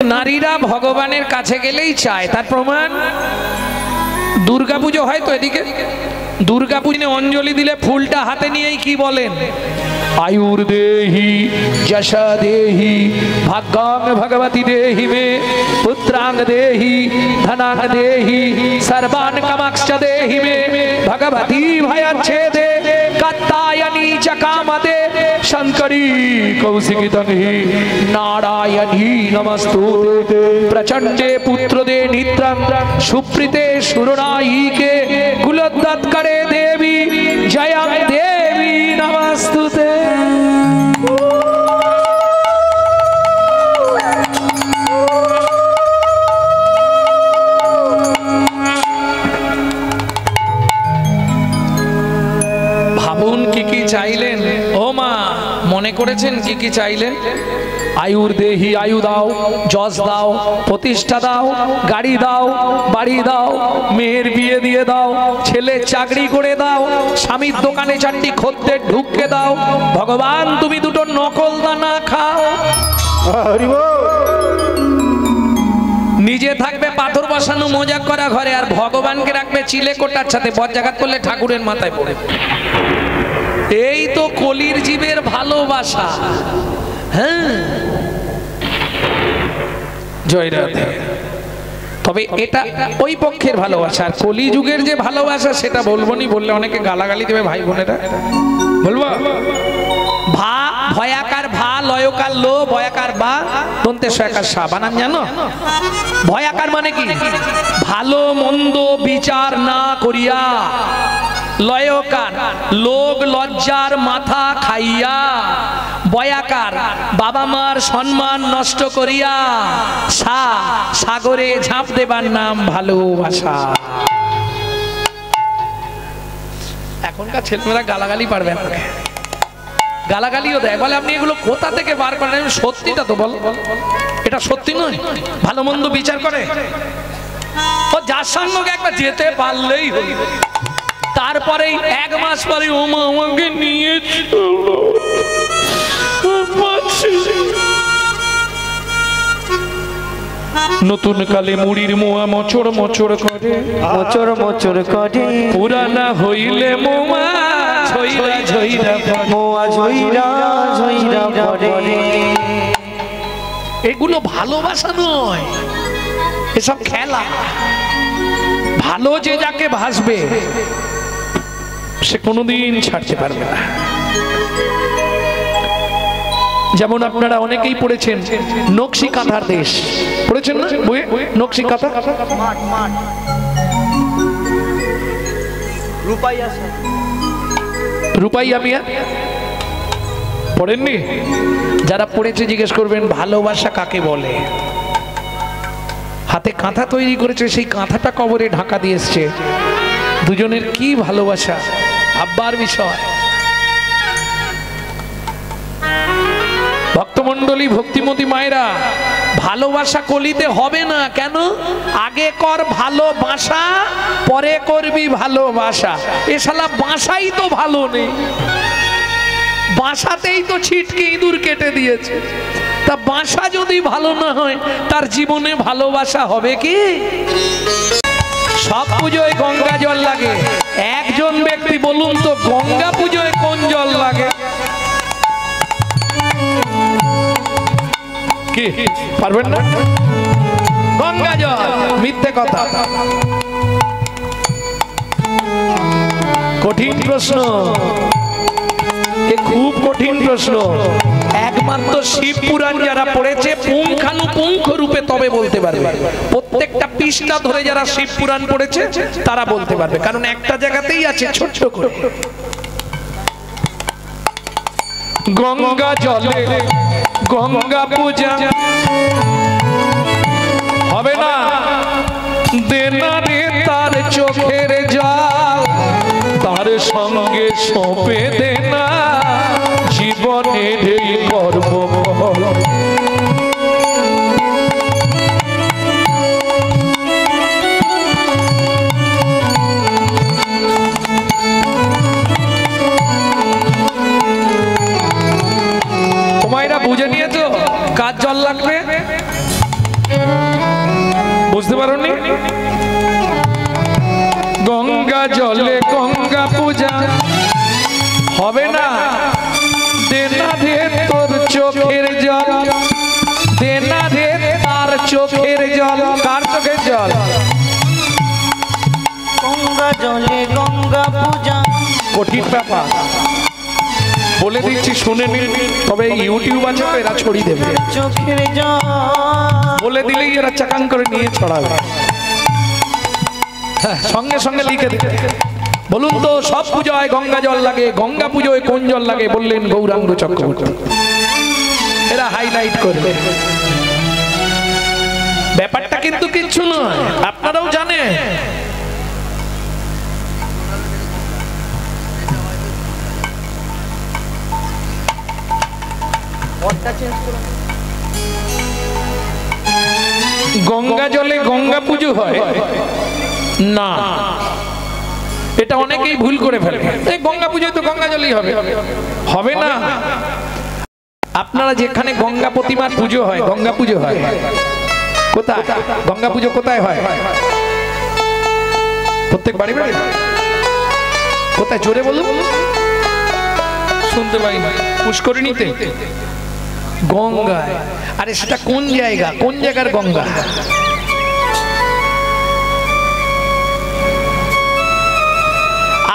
নারীরা ভগবানের কাছে গেলেই চায়, তার প্রমাণ দুর্গাপুজো হয় তো, এদিকে দুর্গাপুজো অঞ্জলি দিলে ফুলটা হাতে নিয়েই কি বলেন? आयुर देहि यशा देहि भाग्यां भगवती देहि मे पुत्रांग देहि धनांग देहि सर्वान् कामांश्च देहि मे भगवती भयच्छेदे कात्यायनी च कामदे शंकरी कौशिकी तन्हि नारायणी नमस्तुते प्रचंडे पुत्रदे नित्रं सुप्रीते सुरनायिके कुलोद्गतकरे देवी जयं देवी नमस्तुते। ভাবুন কি কি চাইলেন ও মা, মনে করেছেন কি কি চাইলেন? আয়ুর দেহি, আয়ু দাও, যশ দাও, প্রতিষ্ঠা দাও, গাড়ি দাও, বাড়ি দাও, মেয়ের বিয়ে দিয়ে দাও, ছেলের চাকরি করে দাও, স্বামীর দোকানে চারটি খদ্দের ঢুকে দাও, ভগবান তুমি দুটো নকল দানা খাও। নিজে থাকবে পাথর বসানো মজা করা ঘরে, আর ভগবানকে রাখবে চিলে কোটার সাথে, বজ্রাঘাত করলে ঠাকুরের মাথায় পড়ে। এই তো কলির জীবের ভালোবাসা। হ্যাঁ, জয় রাধে। তবে এটা ওই পক্ষের ভালোবাসা, আর কলিযুগের যে ভালোবাসা সেটা বলবো নি, বললে অনেকে গালাগালি দেবে ভাই বোনেরা। বলবো ভা, ভয়াকার ভা, লয়কার লো, ভয়াকার বা, দন্তে সয়াকার সা, বানান জানো? ভয়াকার মানে কি? ভালো মন্দ বিচার না করিয়া, লয়কার লোক লজ্জার মাথা খাইয়া, বয়াকার বাবা মার সম্মান নষ্ট করিয়া, সা সাগরে ঝাঁপ দেবার নাম ভালোবাসা। এখনকার ছেলেমেয়েরা গালাগালি পারবে না, গালাগালিও দেয়, বলে আপনি এগুলো কোথা থেকে বার করেন? সত্যিটা তো বল, এটা সত্যি নয়? ভালো মন্দ বিচার করে ও, যার সঙ্গে একবার যেতে পারলেই হল, তারপরে এক মাস পরে ও মা আমাকে নিয়ে চলো, নতুন কালে মুড়ির মোয়া মোচর মোচর করে, মোচর মোচর করে, পুরানা হইলে মোয়া ঝইরা ঝইরা, মোয়া ঝইরা ঝইরা পড়ে। এগুলো ভালোবাসা নয়, এসব খেলা। ভালো যে যাকে ভাসবে সে কোনোদিন ছাড়তে পারবে না। যেমন আপনারা অনেকেই পড়েছেন নকশি কাঁথার দেশ, পড়েছেন না বইয়ে? নকশি কাঁথা, রূপাইয়া মিয়া পড়েননি? যারা পড়েছে জিজ্ঞেস করবেন ভালোবাসা কাকে বলে। হাতে কাঁথা তৈরি করেছে, সেই কাঁথাটা কবরে ঢাকা দিয়ে এসছে। দুজনের কি ভালোবাসা, ভাববার বিষয়। ভক্তমন্ডলী, ভক্তিমতী মায়েরা, ভালোবাসা কলিতে হবে না। কেন? আগে কর ভালোবাসা, পরে করবি ভালোবাসা। এ শালা বাসাই তো ভালো নেই, বাসাতেই তো ছিটকে ইঁদুর কেটে দিয়েছে। তা বাসা যদি ভালো না হয় তার জীবনে ভালোবাসা হবে কি? সব পুজোয় গঙ্গা জল লাগে, একজন ব্যক্তি বলুন তো গঙ্গা পুজোয় কোন জল লাগে? কি পারবেন না? গঙ্গা জল। মিথ্যে কথা, কঠিন প্রশ্ন, খুব কঠিন প্রশ্ন। একমাত্র শিব পুরাণ যারা পড়েছে পুঙ্খানুপুঙ্খ রূপে তবে বলতে পারবে। প্রত্যেকটা পৃষ্ঠা ধরে যারা শিব পুরাণ পড়েছে তারা বলতে পারবে, কারণ একটা জায়গাতেই আছে ছোট্ট করে, গঙ্গা জলে গঙ্গা পূজা হবে না, দেনা রে তার চোখের জল, তার সঙ্গে সঁপে দেনা জীবনের এই কর্মফল। তোমায়রা বুঝে নিয়েছো কার জল লাগবে? পারোনি? গঙ্গা জলে গঙ্গা পূজা হবে না, দেনা রে তোর চোখের জল, দেনা রে তার চোখের জল। কার চোখের জল? গঙ্গা জলে গঙ্গা পূজা। কঠিন ব্যাপার বলে দিচ্ছি, শুনে নিন। তবে ইউটিউব আছে তো, এরা ছড়িয়ে দেবে। চোখের জল বলে দিলেই এরা চাকান করে নিয়ে ছড়াবে। সঙ্গে সঙ্গে লিখে দিতে। বলুন তো, সব পূজায় গঙ্গা জল লাগে, গঙ্গা পুজোয় কোন জল লাগে? বললেন গৌরাঙ্গ চক্রবর্তী। এরা হাইলাইট করবে। ব্যাপারটা কিন্তু কিচ্ছু নয়, আপনারাও জানেন। গঙ্গা জলে গঙ্গা পুজো হয় না, এটা অনেকেই ভুল করে ফেলে। এই গঙ্গা পুজোয় তো গঙ্গা জলই হবে, হবে না। আপনারা যেখানে গঙ্গা প্রতিমার পুজো হয়, গঙ্গা পুজো হয় কোথায়? গঙ্গা পুজো কোথায় হয়? প্রত্যেক বাড়ি বাড়ি? কোথায়? জোরে বলুন, শুনতে পাই না। পুষ্করিণীতে? গঙ্গায়? আরে সেটা কোন জায়গা? কোন জায়গার গঙ্গা?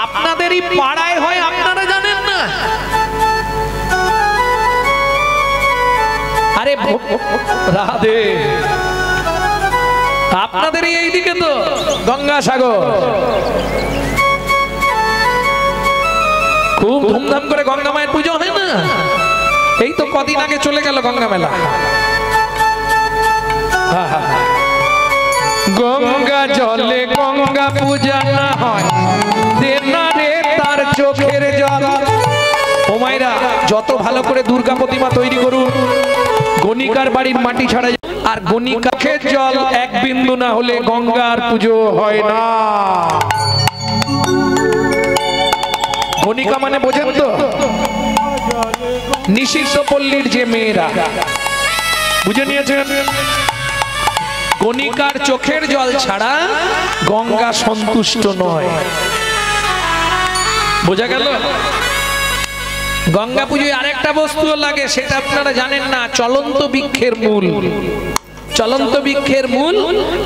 আপনাদেরই পাড়ায় হয়, আপনারা জানেন না? আরে রাধে, আপনাদেরই এইদিকে তো গঙ্গাসাগর। খুব ধুমধাম করে গঙ্গা মায়ের পুজো হয় না? এই তো কদিন আগে চলে গেল গঙ্গা মেলা। গঙ্গা জলে গঙ্গা পূজা না হয়, দেনা রে তার চোখের জল। ও মায়েরা, যত ভালো করে দুর্গা প্রতিমা তৈরি করুন, গণিকার বাড়ির মাটি ছাড়া আর গণিকার জল এক বিন্দু না হলে গঙ্গার পুজো হয় না। গণিকা মানে বোঝেন তো? নিষিদ্ধ পল্লীর যে মেয়েরা, বুঝে নিয়েছেন? গণিকার চোখের জল ছাড়া গঙ্গা সন্তুষ্ট নয়। বোঝা গেল? গঙ্গা পুজোয় আরেকটা বস্তু লাগে, সেটা আপনারা জানেন না। চলন্ত বৃক্ষের মূল, চলন্ত বৃক্ষের মূল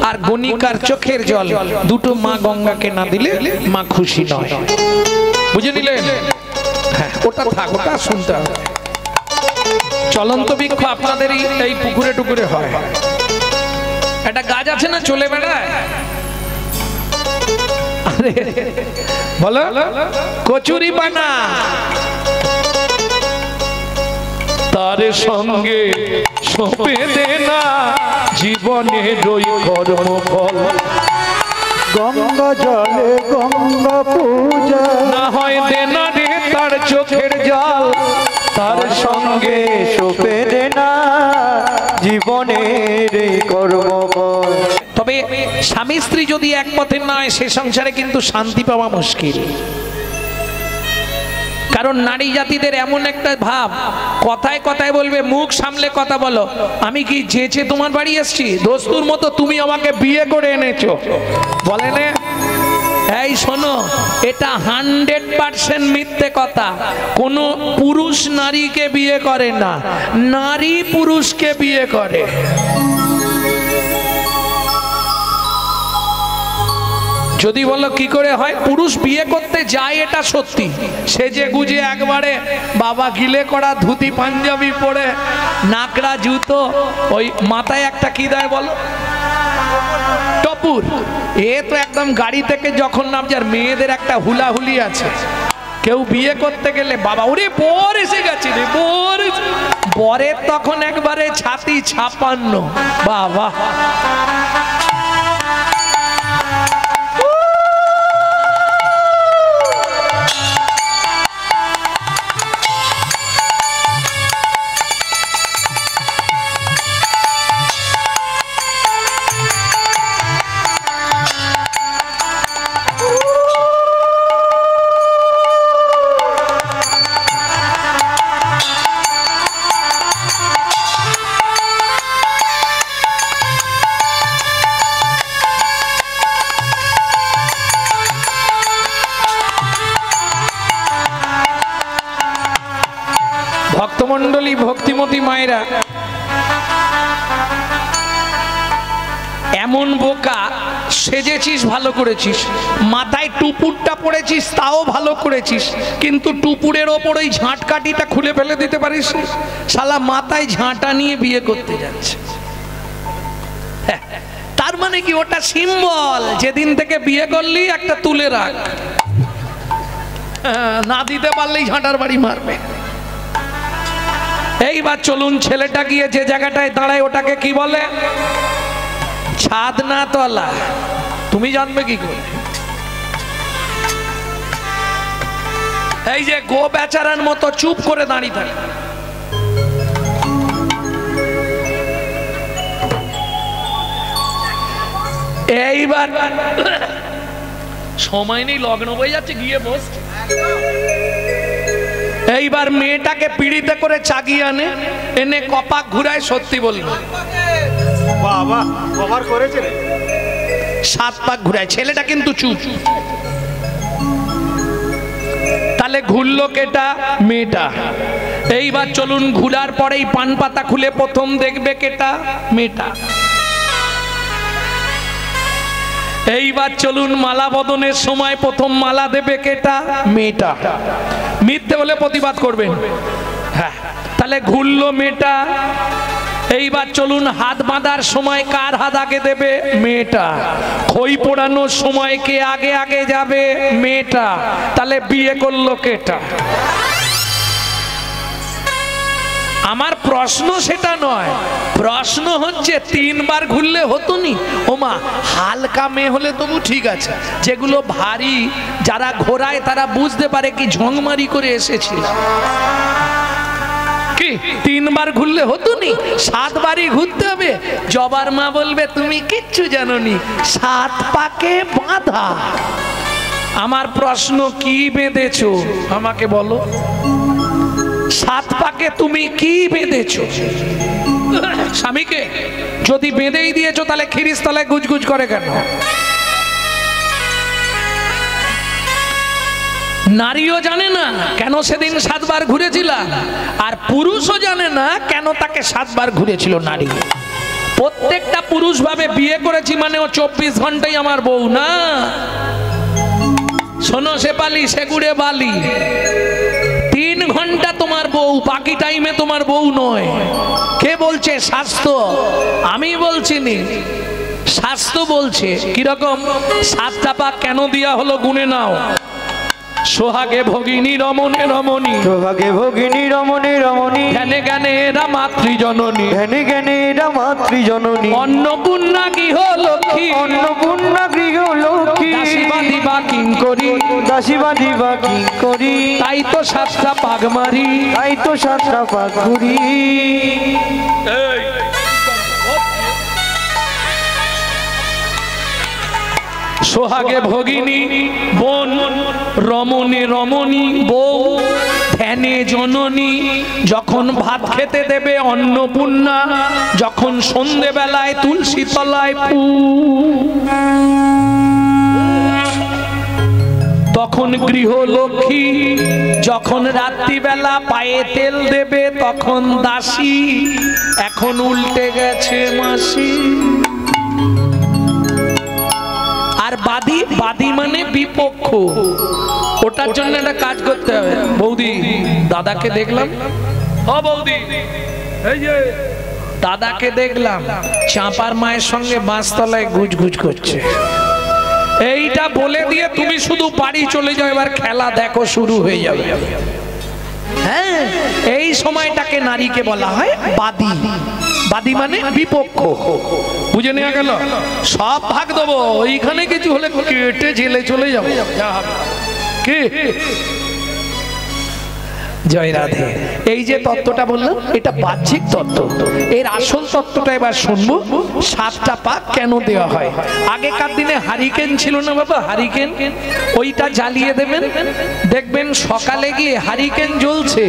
আর গণিকার চোখের জল, দুটো মা গঙ্গাকে না দিলে মা খুশি নয়। বুঝে নিলেন? হ্যাঁ, ওটা থাক, ওটা শুনতে হবে। চলন্ত বৃক্ষ আপনাদের এই পুকুরে টুকুরে হয়। একটা গাছ আছে না, চলে বেড়ায়? আরে বলো, কচুরি পানা। তার সঙ্গে সঁপে দে না জীবনের ওই কর্মফল। গঙ্গা জলে গঙ্গা পূজা না হয় দেনা রে তার চোখের জল, তার সঙ্গে সঁপে দে না জীবনের কর্মফল। তবে স্বামী স্ত্রী যদি এক পথে নয়, সে সংসারে কিন্তু শান্তি পাওয়া মুশকিল। কারণ নারী জাতিদের এমন একটা ভাব, কথায় কথায় বলবে, মুখ সামলে কথা বলো। আমি কি যেচে তোমার বাড়ি এসছি? দোস্তুর মতো তুমি আমাকে বিয়ে করে এনেছো, বলে না? এই শোনো, এটা 100% মিথ্যে কথা। কোনো পুরুষ নারীকে বিয়ে করে না, নারী পুরুষকে বিয়ে করে। যদি বলো কি করে হয়, পুরুষ বিয়ে করতে যায় এটা সত্যি, সেজে গুজে একবারে বাবা গিলে করা ধুতি পাঞ্জাবি পরে, নাকড়া জুতো, ওই মাথায় একটা কি দেয় বলো, টপুর। এ তো একদম গাড়ি থেকে যখন নামছে। আর মেয়েদের একটা হুলাহুলি আছে, কেউ বিয়ে করতে গেলে বাবা, ওরে বর এসে গেছে রে, বর। বরের তখন একবারে ছাতি ছাপান্ন, বাবা। বুদ্ধিমতী মায়েরা, এমন বোকা সেজেছিস ভালো করেছিস, মাথায় টুপুরটা পড়েছিস তাও ভালো করেছিস, কিন্তু টুপুরের ওপর ওই ঝাঁটকাঠিটা খুলে ফেলে দিতে পারিস? শালা মাথায় ঝাঁটা নিয়ে বিয়ে করতে যাচ্ছে। তার মানে কি ওটা সিম্বল, যেদিন থেকে বিয়ে করলি একটা তুলে রাখ, না দিতে পারলেই ঝাঁটার বাড়ি মারবে। এইবার চলুন, ছেলেটা গিয়ে যে জায়গাটায় দাঁড়ায় ওটাকে কি বলে? ছাদ না তলা? তুমি জানবে কি করে? এই যে গো বেচারার মতো চুপ করে দাঁড়িয়ে থাকে। এইবার সময় নেই, লগ্ন হয়ে যাচ্ছে, গিয়ে বস। এইবার মেয়েটাকে পিড়িতে করে চাগিয়ে আনে, এনে কপাক ঘুরায়, সত্যি বলবে বাবা কভার করেছে রে, 7 পাক ঘুরায়। ছেলেটা কিন্তু চুপ। তাহলে ঘুরলো কেটা? মেয়েটা। এইবার চলুন, ঘুরার পরেই পান পাতা খুলে প্রথম দেখবে কেটা? মেয়েটা। এইবার চলুন, মালা বদনের সময় প্রথম মালা দেবে কেটা? মেয়েটা। মিথ্যে বলে প্রতিবাদ করবেন। হ্যাঁ, তাহলে ঘুরলো মেয়েটা। এইবার চলুন, হাত বাঁধার সময় কার হাত আগে দেবে? মেয়েটা। খই পোড়ানোর সময় কে আগে আগে যাবে? মেয়েটা। তাহলে বিয়ে করলো কেটা? আমার প্রশ্ন সেটা নয়, প্রশ্ন হচ্ছে 3 বার ঘুরলে হতো নি? ওমা, হালকা মেয়ে হলে তবু ঠিক আছে, যেগুলো ভারী, যারা ঘোরায় তারা বুঝতে পারে কি ঝংমারি করে এসেছিল। কি 3 বার ঘুরলে হতো নি? 7 বারই ঘুরতে হবে? জবার মা বলবে তুমি কিচ্ছু জানোনি, 7 পাকে বাঁধা। আমার প্রশ্ন, কি বেঁধেছো আমাকে বলো? 7 পাকে তুমি কি বেঁধেছো? স্বামীকে যদি বেঁধেই দিয়েছো, তাহলে খিরিস তলায় গুজগুজ করে কেন? নারীও জানে না কেন সেদিন 7 বার ঘুরেছিল, আর পুরুষও জানে না কেন তাকে 7 বার ঘুরেছিল নারী। প্রত্যেকটা পুরুষ ভাবে বিয়ে করেছি মানে ও 24 ঘন্টাই আমার বউ না। শোনো শেপালি, সেগুড়ে বালি, 3 ঘন্টা তোমার বউ, বাকি টাইমে তোমার বউ নয়। কে বলছে? শাস্ত্র। আমি বলছি নি, শাস্ত্র বলছে। কিরকম? 7টা পাক কেন দেয়া হলো গুনে নাও। সোহাগে ভগিনী রমণে রমণী, সোহাগে ভগিনী রমণে রমণী, জ্ঞানে জ্ঞানে এরা মাতৃজননী, জ্ঞানে জ্ঞানে এরা মাতৃজননী, অন্নপূর্ণা গৃহ লক্ষ্মী, অন্নপূর্ণা গৃহ লক্ষ্মী, দাসীবা দিবা কিঙ্করী, দাসীবা দিবা কিঙ্করী, তাই তো 7টা পাক মারি, তাই তো 7টা পাক ঘুরি। সোহাগে ভগিনী বোন, রমণে রমণী বউ, ধ্যানে জননী, যখন ভাত খেতে দেবে অন্নপূর্ণা, যখন সন্ধেবেলায় তুলসী তলায় পু, তখন গৃহলক্ষ্মী, যখন রাত্রিবেলা পায়ে তেল দেবে তখন দাসী, এখন উল্টে গেছে মাসি। আর বাদী, বাদী মানে বিপক্ষ। ওটার জন্য একটা কাজ করতে হবে। বৌদি, দাদাকে দেখলাম, ও বৌদি, এই যে দাদাকে দেখলাম চাঁপার মায়ের সঙ্গে বাঁশতলায় গুজগুজ করছে। এইটা বলে দিয়ে তুমি শুধু বাড়ি চলে যাও, এবার খেলা দেখো শুরু হয়ে যাবে। হ্যাঁ, এই সময়টাকে নারীকে বলা হয় বাদী। বাদী মানে বিপক্ষ। বুঝে নেওয়া গেল? সব ভাগ দেবো, ওইখানে কিছু হলে কেটে জেলে চলে যাবো। কি? জয় রাধে। এই যে তত্ত্বটা বললাম, এটা বাহ্যিক তত্ত্ব। এর আসল তত্ত্বটা এবার শুনবো। 7টা পাক কেন দেওয়া হয়? আগেকার দিনে হারিকেন ছিল না বাবা, হারিকেন, ওইটা জ্বালিয়ে দেবেন, দেখবেন সকালে গিয়ে হারিকেন জ্বলছে,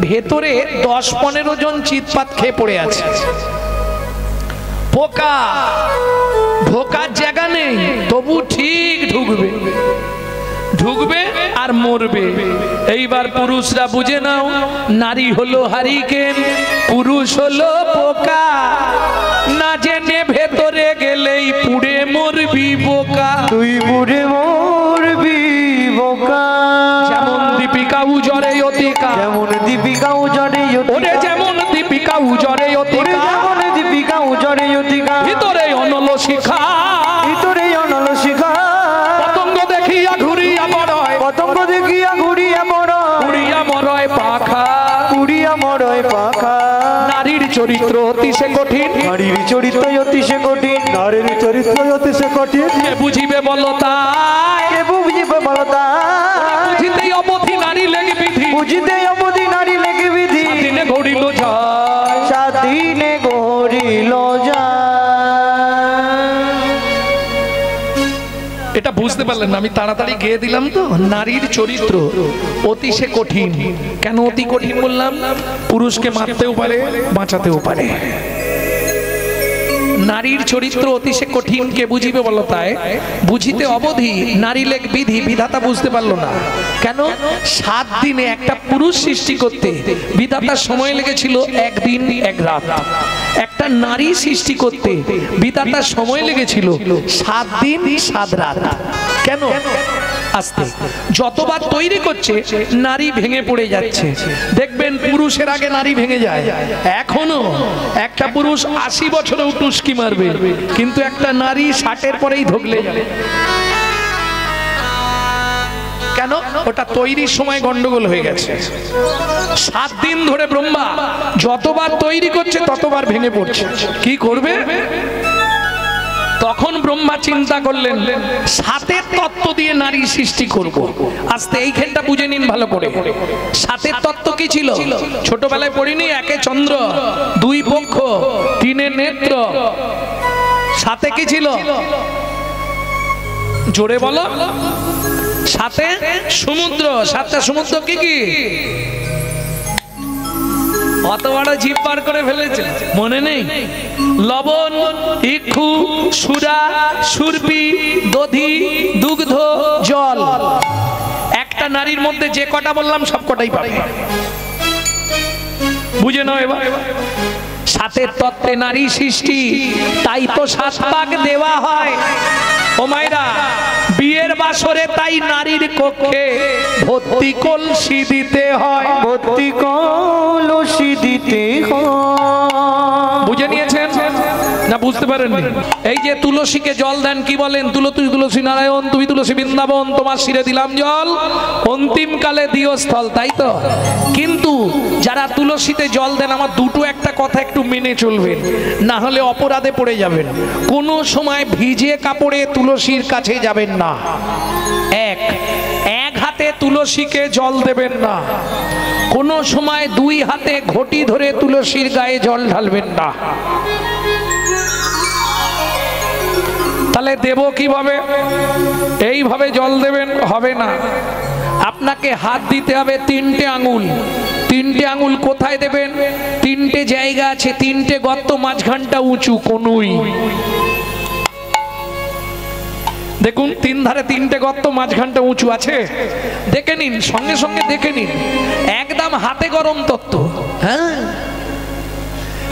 ভেতরে 10-15 জন চিৎপাত খেয়ে পড়ে আছে। পোকা, ঢোকার জায়গা নেই, তবু ঠিক ঢুকবে। ঢুকবে আর মরবে। এইবার পুরুষরা বুঝে নাও, নারী হলো হারিকেন, পুরুষ হলো পোকা, না জেনে ভেতরে গেলেই পুড়ে মরবি বোকা। তুই পুড়ে মরবি বোকা। যেমন দীপিকা উজরে অতিকা, যেমন দীপিকা উজরে ওরে যেমন দীপিকা উজরে অতিকা, যেমন দীপিকা উজরে অতিকা, ভিতরে অনল শিখা, ভিতরে অনল শিখা। পতঙ্গ দেখিয়া ঘুরিয়া মরয়, পতঙ্গ দেখিয়া ঘুরিয়া মরয়, ঘুরিয়া মরয় পাখা, ঘুরিয়া মরয় পাখা। নারীর চরিত্র অতিশয় কঠিন, নারীর চরিত্র অতিশয় কঠিন, নারীর চরিত্র অতিশয় কঠিন। কে বুঝিবে বলো তাই, কে বুঝিবে বলো তাই, বুঝিতেই অবধি নারী লেগে বিধি, বুঝিতে অবধি নারী লেগে বিধি। দিনে ঘড়িল যায়, সাদিনে গড়িল যায়। এটা বুঝতে পারলেন না? আমি তাড়াতাড়ি গেয়ে দিলাম তো। নারীর চরিত্র অতিশয় কঠিন। কেন অতি কঠিন বললাম? পুরুষকে মারতেও পারে, বাঁচাতেও পারে। নারীর চরিত্র অতিশয় কঠিন, কে বুঝিবে বলো তাই, বুঝিতে অবধি নারী লেগ বিধি। বিধাতা বুঝতে পারলো না কেন? 7 দিনে একটা পুরুষ সৃষ্টি করতে বিধাতার সময় লেগেছিল 1 দিন 1 রাত। একটা নারী সৃষ্টি করতে বিধাতার সময় লেগেছিল 7 দিন 7 রাত। কেন? আস্তে যতবার তৈরি করছে নারী ভেঙে পড়ে যাচ্ছে। দেখবেন পুরুষের আগে নারী ভেঙে যায়। এখনো একটা পুরুষ 80 বছরেও টুসকি মারবে, কিন্তু একটা নারী 60-এর পরেই ধগলে যাবে। কেন? ওটা তৈরির সময় গন্ডগোল হয়ে গেছে। 7 দিন ধরে ব্রহ্মা যতবার তৈরি করছে ততবার ভেঙে পড়ছে। কি করবে? তখন ব্রহ্মা চিন্তা করলেন 7-এর তত্ত্ব দিয়ে নারী সৃষ্টি করব। আস্তে এইখানটা বুঝে নিন ভালো করে। 7-এর তত্ত্ব কি ছিল? ছোটবেলায় পড়িনি? 1 চন্দ্র, 2 পক্ষ, 3 নেত্র। 7-এ কি ছিল? জোরে বলো। 7-এ সমুদ্র। 7টা সমুদ্র কি কি? অত বড় জিভ পার করে ফেলেছে, মনে নেই? লবণ, ইক্ষু, সুরা, সুরপি, দধি, দুগ্ধ, জল। একটা নারীর মধ্যে যে কটা বললাম সব কটাই পাবে। বুঝে নাও এবার। 7-এর তত্ত্বে নারী সৃষ্টি, তাই তো 7 পাক দেওয়া হয়। ও মায়েরা, বিয়ের বাসরে তাই নারীর কক্ষে ভর্তি কলসি দিতে হয়, ভর্তি কলসি দিতে হয়। বুঝে নিয়েছেন না? বুঝতে পারেননি? এই যে তুলসীকে জল দেন, কি বলেন? তুই তুলসী নারায়ণ, তুমি তুলসী বৃন্দাবন, তোমার শিরে দিলাম জল, অন্তিম কালে দিও স্থল। তাই তো? কিন্তু যারা তুলসীতে জল দেন, আমার দুটো একটা কথা একটু মেনে চলবেন, না হলে অপরাধে পড়ে যাবেন। কোনো সময় ভিজে কাপড়ে তুলসীর কাছে যাবেন না। এক হাতে তুলসীকে জল দেবেন না। কোনো সময় 2 হাতে ঘটি ধরে তুলসীর গায়ে জল ঢালবেন না। তাহলে দেব কিভাবে? এইভাবে জল দেবেন, হবে না। আপনাকে হাত দিতে হবে 3টে আঙুল। 3টে আঙুল কোথায় দেবেন? 3টে জায়গা আছে, 3টে গর্ত, মাঝখানটা উঁচু কনুই। দেখুন 3 ধারে 3টে গর্ত, মাঝখানটা উঁচু আছে। দেখে নিন, সঙ্গে সঙ্গে দেখে নিন, একদম হাতে গরম তত্ত্ব। হ্যাঁ,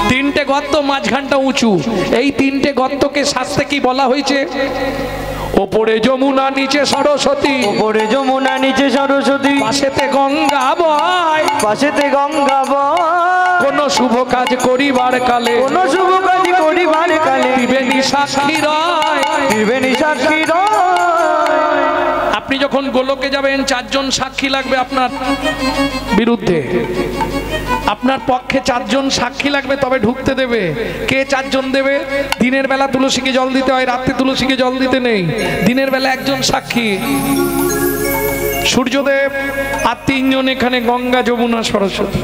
3টে গর্ত, মাঝখানটা উঁচু। এই 3টে গর্তকে শাস্ত্রে কি বলা হয়েছে? ওপরে যমুনা, নিচে সরস্বতী। ওপরে যমুনা, নিচে সরস্বতী, পাশেতে গঙ্গা বয়, পাশেতে গঙ্গা বয়। কোন শুভ কাজ করিবার কালে, কোন শুভ কাজ করিবার কালে, ত্রিবেণী সাক্ষী রয়, ত্রিবেণী সাক্ষী রয়। আপনি যখন গোলকে যাবেন 4 জন সাক্ষী লাগবে আপনার বিরুদ্ধে। আপনার পক্ষে 4 জন সাক্ষী লাগবে, তবে ঢুকতে দেবে। কে 4 জন দেবে? দিনের বেলা তুলসীকে জল দিতে হয়, রাতে তুলসীকে জল দিতে নেই। দিনের বেলা 1 জন সাক্ষী, সূর্যদেব, আর 3 জন এখানে গঙ্গা, যমুনা, সরস্বতী।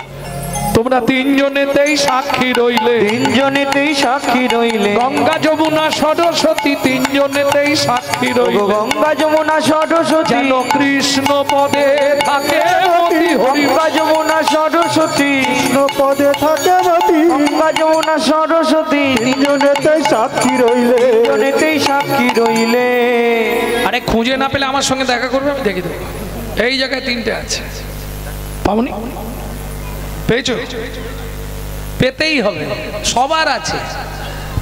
তোমরা 3 জনেতেই সাক্ষী রইলে, 3 জনেতেই সাক্ষী রইলে। গঙ্গা, যমুনা, সরস্বতী 3 জনেতেই সাক্ষী রইলে। গঙ্গা, যমুনা, সরস্বতী যেন কৃষ্ণ পদে থাকে মতি হরি। গঙ্গা, যমুনা, সরস্বতী কৃষ্ণ পদে থাকে মতি। গঙ্গা, যমুনা, সরস্বতী 3 জনেতেই সাক্ষী রইলে, 3 জনেতেই সাক্ষী রইলে। আরে খুঁজে না পেলে আমার সঙ্গে দেখা করবে, আমি দেখে দেবো। এই জায়গায় 3টে আছে, পাবনি? পেয়েছো? পেতেই হবে, সবার আছে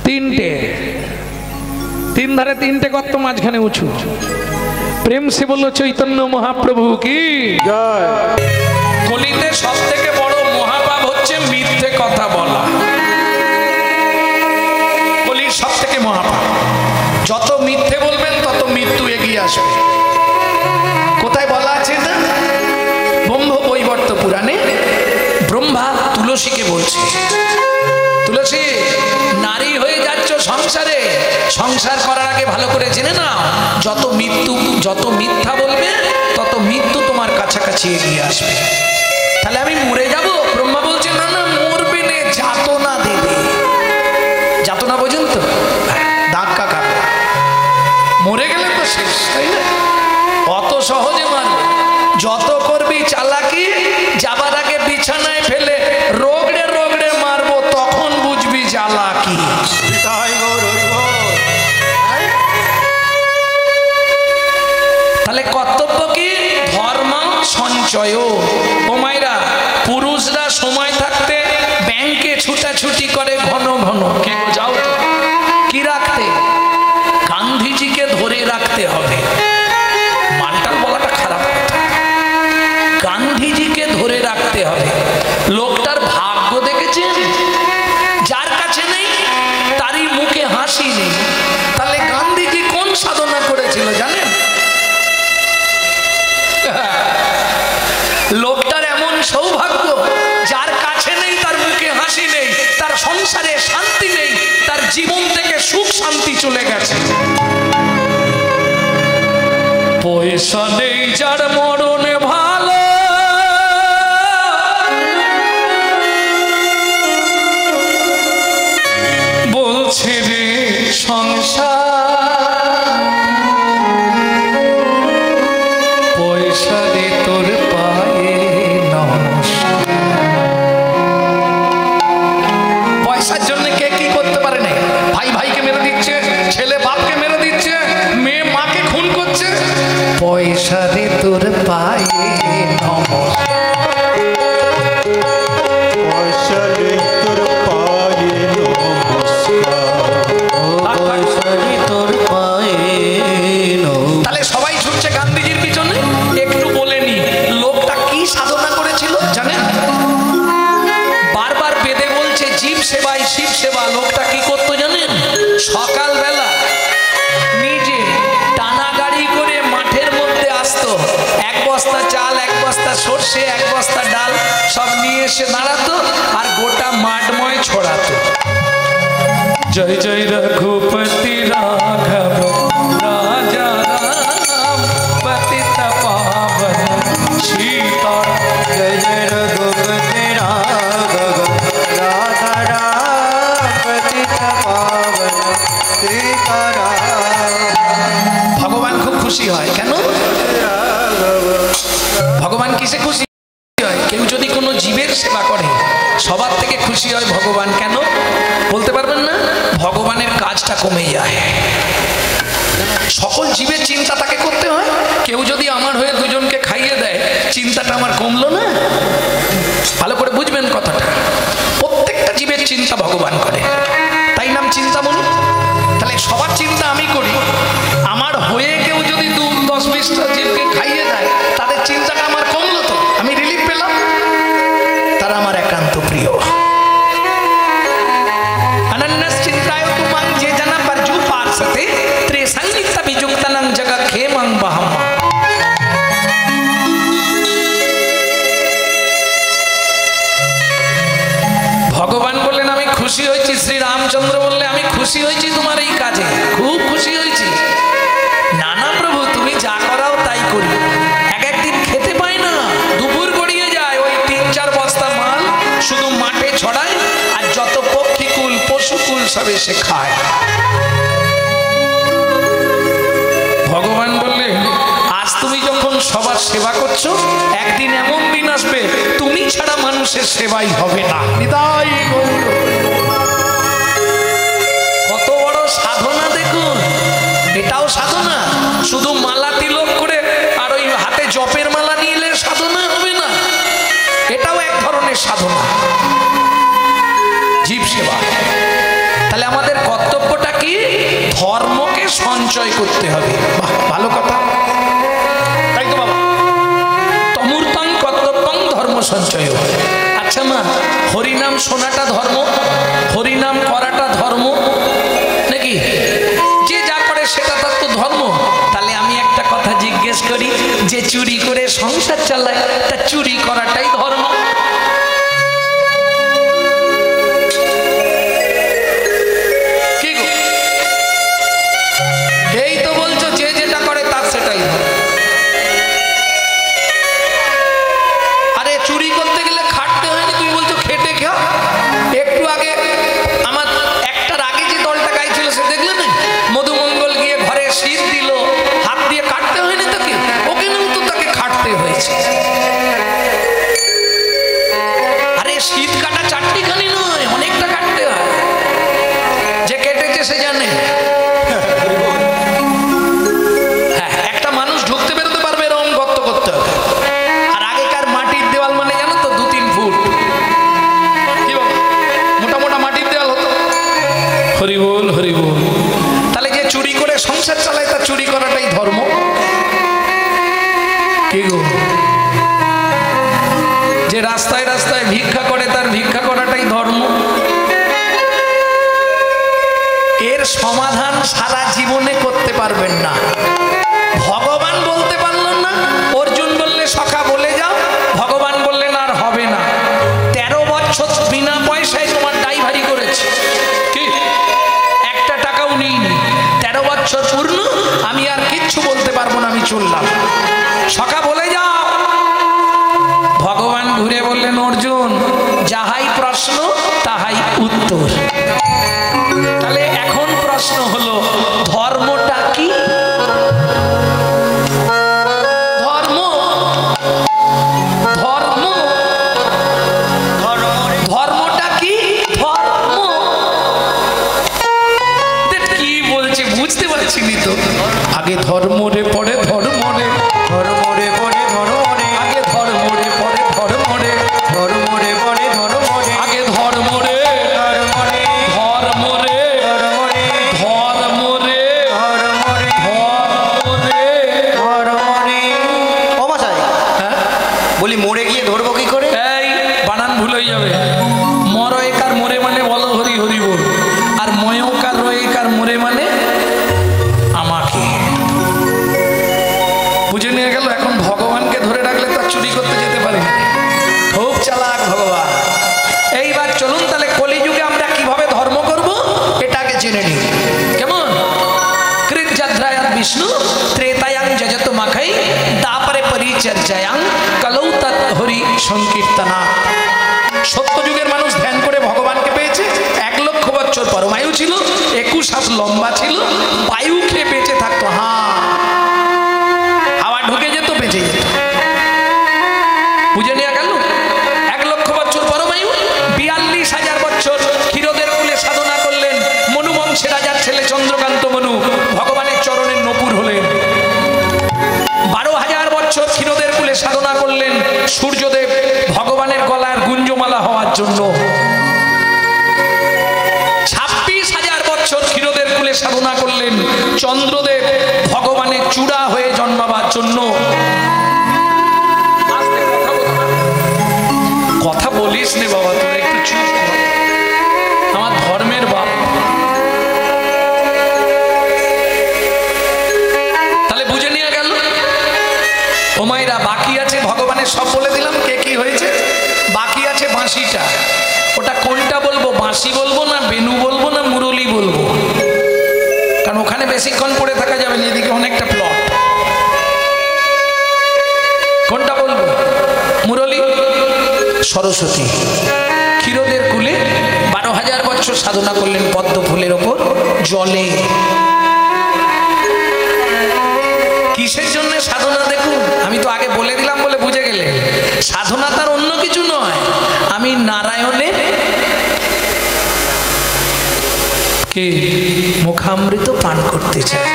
3টে। 3 ধারে 3টে গর্ত, মাঝখানে উঁচু। প্রেম সে বললো চৈতন্য মহাপ্রভু কি জয়। কলিতে সব থেকে বড় মহাপাপ হচ্ছে মিথ্যে কথা বলা। কলির সব থেকে মহাপাপ। যত মিথ্যে বলবেন তত মৃত্যু এগিয়ে আসবে। কোথায় বলা আছে না? ব্রহ্ম বৈবর্ত পুরাণে ব্রহ্মা তুলসীকে বলছে, তুলসী নারী হয়ে যাচ্ছ সংসারে, সংসার করার আগে ভালো করে জেনে নাও, যত মিথ্যা বলবে তত মৃত্যু তোমার কাছাকাছি এগিয়ে আসবে। তাহলে আমি মরে যাব? ব্রহ্মা বলছে না না, মরবে না, যাতনা দেবে। যাতনা বোঝেন তো? ধাক্কা খাবে, মরে গেলে তো শেষ, তাই না? অত সহজে মারবে? যত করবি চালাকি, যাবার আগে বিছানায় ফেলে রোগড়ে রোগড়ে মারবো, তখন বুঝবি জ্বালা কি। তাহলে কর্তব্য কি? ধর্ম সঞ্চয়। ও মায়েরা, পুরুষরা সময় থাকতে ব্যাংকে ছুটাছুটি করে ঘন ঘন। কে যাও কি রাখতে? গান্ধীজিকে ধরে রাখতে হবে। মানটাল বলাটা খারাপ কথা, গান্ধীজিকে ধরে রাখতে হবে। লোকটার ভাগ্য দেখেছেন? যার কাছে নেই তারই মুখে হাসি নেই। তাহলে গান্ধীজি কোন সাধনা করেছিল জানেন? লোকটার এমন সৌভাগ্য, যার কাছে নেই তার মুখে হাসি নেই, তার সংসারে শান্তি নেই, তার জীবন থেকে সুখ শান্তি চলে গেছে। পয়সা নেই যার মরণে ভালো, বলছে রে সংসার, পয়সা দে তোর পায়ে নমস্কার। পয়সার জন্য কে কি করতে পারে না? ভাই ভাইকে মেরে দিচ্ছে, ছেলে বাপকে মেরে দিচ্ছে, মেয়ে মাকে খুন করছে। পয়সা দে তোর পায়ে নমস্কার, পয়সা নেই তোর পায়ে নমস্কার, পয়সা নেই তোর পায়ে নমস্কার। তাহলে সবাই ছুটছে গান্ধীজির পিছনে। একটু বলে নি লোকটা কি সাধনা করেছিল জানেন? বারবার বেদে বলছে জীব সেবাই শিব সেবা। লোকটা কি করতো জানেন? সকালবেলা নিজে টানা গাড়ি করে মাঠের মধ্যে আসতো, 1 বস্তা চাল, 1 বস্তা সর্ষে, 1 বস্তা ডাল সব নিয়ে এসে দাঁড়াতো আর গোটা মাঠময় ছড়াতো। জয় জয় রঘুপতি রাঘব রাজা রাম পতিত পাবন সীতা। জয় জয় রঘুপতি রাঘব রাধা রাম পতিত পাবন সীতারাম। ভগবান খুব খুশি হয়। কেন? ভগবান কিসে খুশি হয়? কেউ যদি কোনো জীবের সেবা করে সবার থেকে খুশি হয় ভগবান। কেন বলতে পারবেন না? ভগবানের কাজটা কমে যায়। সকল জীবের চিন্তা তাকে করতে হয়। কেউ যদি আমার হয়ে দুজনকে খাইয়ে দেয়, চিন্তাটা আমার কমলো না? ভালো করে বুঝবেন কথাটা। প্রত্যেকটা জীবের চিন্তা ভগবান করে, তাই নাম চিন্তামণি। তাহলে সবার চিন্তা আমি করি, আমার হয়ে কেউ যদি 10-20টা জীবকে খাইয়ে দেয়, তাদের চিন্তাটা আমার কমলো তো? আমি রিলিফ পেলাম। তারা আমার একান্ত প্রিয়। अनन्यस चिंतायो तुमं जे जना परजु पार्सते त्रे संगीत विजुक्तनं जग खेमं बहम। ভগবান বললেন আমি খুশি হয়েছি। শ্রী রামচন্দ্র বললে আমি খুশি হয়েছি তোমার এই কাজে, খুব খুশি হয়েছি। না না প্রভু, তুমি যা করাও তাই করি। একদিন খেতে পাই না, দুপুর গড়িয়ে যায়, ওই 3-4 বস্তা মাল শুধু মাঠে ছড়ায়, আর যত পক্ষীকুল পশুকুল সব এসে খায়। ভগবান বললেন আজ তুমি যখন সবার সেবা করছো, একদিন এমন দিন আসবে তুমি ছাড়া মানুষের সেবাই হবে না। নিতাই গৌর। কত বড় সাধনা দেখুন, এটাও সাধনা। শুধু মালা তিলক করে আর ওই হাতে জপের মালা নিয়ে এলে সাধনা হবে না, এটাও এক ধরনের সাধনা, জীব সেবা। তাহলে আমাদের কর্তব্যটা কি? ধর্মকে সঞ্চয় করতে হবে। বাহ, ভালো কথা, তাই তো বাবা? তমূর্তং কর্তব্যং ধর্ম সঞ্চয়। আচ্ছা মা, হরিনাম শোনাটা ধর্ম, হরিনাম করাটা ধর্ম নাকি? যে যা করে সেটা তার তো ধর্ম। তাহলে আমি একটা কথা জিজ্ঞেস করি, যে চুরি করে সংসার চালায় তা চুরি করাটাই ধর্ম? কি গো, এই তো বলছো যে যেটা করে তার সেটাই ধর্ম। আরে চুরি করতে গেলে খাটতে হয়নি, তুমি বলছো খেটে খা। একটু আগে আমার একটার আগে যে দলটা গাইছিল সে দেখলে না, মধুমঙ্গল গিয়ে ঘরে শীত দিল, হাত দিয়ে কাটতে হয়নি তাকে, ওখানেও তো তাকে খাটতে হয়েছে। আরে শীত কাটা চারটিখানি নয়, অনেকটা কাটতে হয়, যে কেটেছে সে জানে। হ্যাঁ, একটা মানুষ ঢুকতে বেরোতে পারবে এরকম গর্ত করতে হবে। আর আগেকার মাটির দেওয়াল মানে জানো তো 2-3 ফুট, কি বল, মোটা মোটা মাটির দেওয়াল হতো। হরি বল, হরি বল। তাহলে যে চুরি করে সংসার চালায় তার চুরি করাটাই ধর্ম। কি গো, যে রাস্তায় রাস্তায় ভিক্ষা করে তার ভিক্ষা করাটাই ধর্ম। এর সমাধান সারা জীবনে করতে পারবেন না। ভগবান বলতে পারলেন না, অর্জুন বললে সখা বলে যাও, ভগবান বললেন আর হবে না। 13 বছর বিনা পয়সায় তোমার ড্রাইভারি করেছে, কি একটা টাকাও নিইনি। 13 বছর পূর্ণ, আমি আর কিচ্ছু বলতে পারবো না, আমি চললাম, সখা বলে যাও। ভগবান ঘুরে বললেন, অর্জুন যাহাই প্রশ্ন তাহাই উত্তর। তাহলে এখন প্রশ্ন হলো, ধর্মটা কি? ধর্ম ধর্ম ধর্মটা কি? ধর্ম কি বলছে বুঝতে পারছি নি তো। আগে ধর্ম রে পড়ে ধর্ম রে, ধর্ম রে পড়ে ধর্ম রে, আগে ধর্ম রে পড়ে ধর্ম রে, ধর্ম রে পড়ে ধর্ম রে, আগে ধর্ম রে, ধর্ম রে, ধর্ম রে, ধর্ম রে, ধর্ম রে, ধর্ম রে, ধর্ম রে। ধর্ম রে। ও মশাই, হ্যাঁ, বলি মরে গিয়ে ধরবো কি করে? এই বানান ভুল হয়ে যাবে। মরয়কার মোরে মানে বলো হরি হরি বল, আর ময়কার রয়কার মোরে মানে আমাকে। বুঝে নিয়ে গেল। এখন ভগবানকে ধরে রাখলে তার চুরি করতে যেতে পারে না, খুব চালাক ভগবান। এইবার চলুন তাহলে কলিযুগে আমরা কিভাবে ধর্ম করব এটাকে জেনে নিই। কেমন? কৃতযাত্রায়াং বিষ্ণু ত্রেতায়াং যজত মাখাই দাপরে পরিচর্যায়াং কলৌ তৎ হরি সংকীর্তনা। সত্যযুগের মানুষ ধ্যান করে ভগবানকে পেয়েছে। 1 লক্ষ বছর পরমায়ু ছিল, 21 হাত লম্বা ছিল, বায়ু খেয়ে বেঁচে থাকতো। হ্যাঁ, হাওয়া ঢুকে যেত, বেঁচে যেত। বুঝে নেওয়া গেল? 1 লক্ষ বছর পরমায়ু, 42,000 বছর ক্ষীরদের কুলে সাধনা করলেন। মনু বংশের রাজার ছেলে চন্দ্রকান্ত মনু ভগবানের চরণের নপুর হলেন। 12,000 বছর ক্ষীরদের কুলে সাধনা করলেন সূর্যদেব ভগবানের গলার গুঞ্জমালা হওয়ার জন্য। 26,000 বছর ক্ষীরদের কুলে সাধনা করলেন চন্দ্রদেব ভগবানের চূড়া হয়ে জন্মাবার জন্য। কথা বলিস নে বাবা, তোরা একটু চুপ কর, আমার ধর্মের বাপ। তাহলে বুঝে নিয়ে গেল। ও মায়েরা, বাকি আছে ভগবানের সব বলে দিলাম কে কি হয়েছে, বাকি আছে বাঁশিটা। ওটা কোনটা বলবো, বাঁশি বলবো না বেনু বলবো না মুরলি বলবো? কারণ ওখানে বেশিক্ষণ পড়ে থাকা যাবে না, এদিকে অনেকটা প্লট। কোনটা বলবো? মুরলি, সরস্বতী। ক্ষীরদের কুলে 12,000 বছর সাধনা করলেন পদ্ম ফুলের ওপর জলে। কিসের জন্য সাধনা দেখুন, আমি তো আগে বলে দিলাম বলে বুঝে গেলে। সাধনা তার অন্য কিছু নয়, আমি নারায়ণের কে মুখামৃত পান করতে চাই।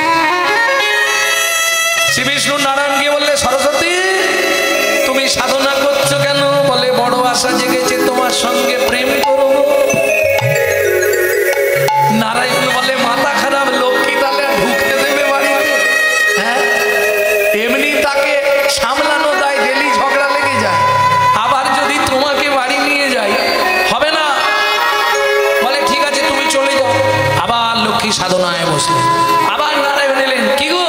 শ্রী বিষ্ণু নারায়ণ গিয়ে বললে সরস্বতী তুমি সাধনা করছো কেন? বলে বড় আশা জেগেছে তোমার সঙ্গে প্রেম করব। নারায়ণ বলে মাথা খারাপ, লক্ষ্মী তাহলে ঢুকতে দেবে বাড়িতে? হ্যাঁ, এমনি তাকে সামলানো দায়, ডেলি ঝগড়া লেগে যায়, আবার যদি তোমাকে বাড়ি নিয়ে যাই হবে না। বলে ঠিক আছে তুমি চলে যাও। আবার লক্ষ্মী সাধনায় বসলেন। আবার নারায়ণ এলেন, কি গো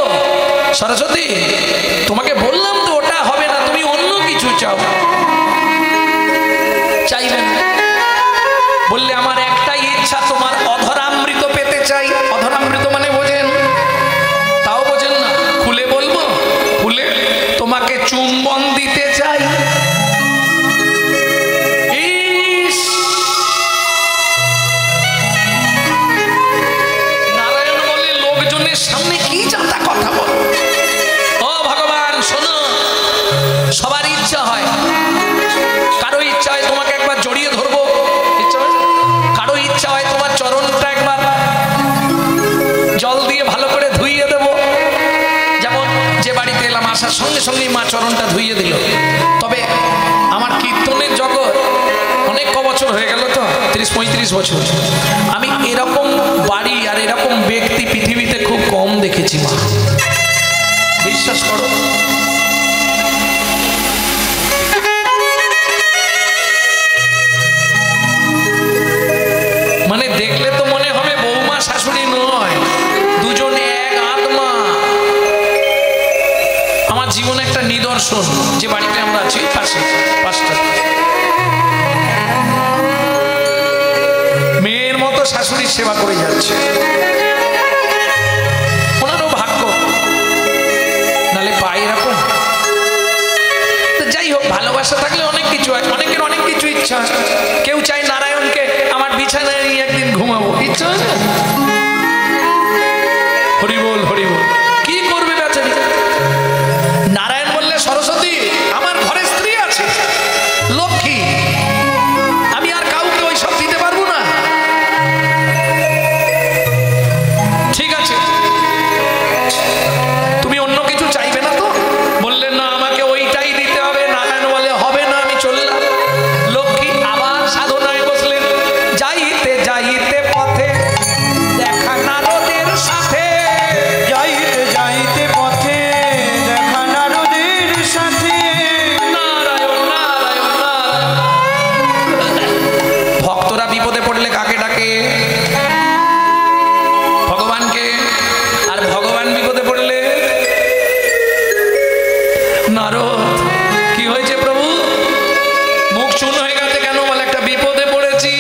সরস্বতী তোমাকে বললাম তো ওটা হবে না, তুমি অন্য কিছু চাও। চাইলেন, বললে আমার একটাই ইচ্ছা, তোমার অধরামৃত পেতে চাই। অধরামৃত মানে বোঝেন? তাও বোঝেন না? খুলে বলবো? খুলে তোমাকে চুম্বন দিতে চাই। নারায়ণ বলে লোকজনের সামনে কি জাতা কথা বল। ও ভগবান শোনো, সবার ইচ্ছা হয়, কারো ইচ্ছা হয় তোমাকে একবার জড়িয়ে ধরবো, কারো ইচ্ছা হয় তোমার চরণটা একবার জল দিয়ে ভালো করে ধুইয়ে দেব। যেমন যে বাড়িতে এলাম আসার সঙ্গে সঙ্গেই মা চরণটা ধুইয়ে দিল। তবে আমার কীর্তনের জগৎ অনেক বছর হয়ে গেল তো, 30-35 বছর, আমি এরকম বাড়ি আর এরকম ব্যক্তি পৃথিবীতে খুব কম দেখেছি মা, বিশ্বাস করো। মানে দেখলে তো মনে হবে বৌমা শাশুড়ি নয়, দুজনে এক আত্মা। আমার জীবনে একটা নিদর্শন, যে বাড়িতে আমরা আছি পাশে, পাঁচটা মেয়ের মতো শাশুড়ির সেবা করে যাচ্ছে। ওনারও ভাগ্য, নালে পায় এরকম। যাই হোক, ভালোবাসা থাকলে অনেক কিছু আছে, অনেকের অনেক কিছু ইচ্ছা। কেউ চায় নারায়ণকে আমার বিছানায় নিয়ে একদিন ঘুমাবো, ইচ্ছা আছে। হরি বল হরি বল, কি করবে বেচারি? নারায়ণ বললে সরস্বতী আমার ঘরে স্ত্রী আছে, লক্ষ্মী, আমি আর কাউকে ওই সব দিতে পারবো না। ঠিক আছে, তুমি অন্য কিছু চাইবে না তো? বললে না, আমাকে ওইটাই দিতে হবে। নারায়ণ বলে হবে না, আমি চললাম। লক্ষ্মী আবার সাধনায় বসলেন। যাইতে যাইতে পথে দেখা নারদের সাথে, যাইতে যাইতে পথে দেখা নারদের সাথে। নারায়ণ নারায়ণ নারায়ণ। ভক্তরা বিপদে পড়লে কাকে ডাকে? ভগবানকে। আর ভগবান বিপদে পড়লে নারদ। কি হয়েছে প্রভু, মুখ চুন হয়ে গেছে কেন? বলে একটা বিপদে পড়েছি।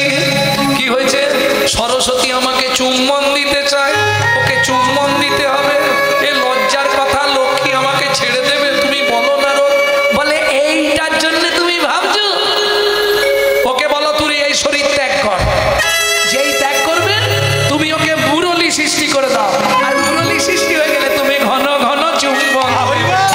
কি হয়েছে? সরস্বতী আমাকে চুম্বন দিতে চায়, ওকে চুম্বন দিতে হবে। এ লজ্জার কথা, লক্ষ্মী আমাকে ছেড়ে দেবে? তুমি বলো নারদ। বলে এইটার জন্য তুমি ভাবছো? ওকে বলো তুই এই শরীর ত্যাগ কর। যেই ত্যাগ করবে তুমি ওকে মুরলী সৃষ্টি করে দাও। আর মুরলী সৃষ্টি হয়ে গেলে তুমি ঘন ঘন চুম্বন,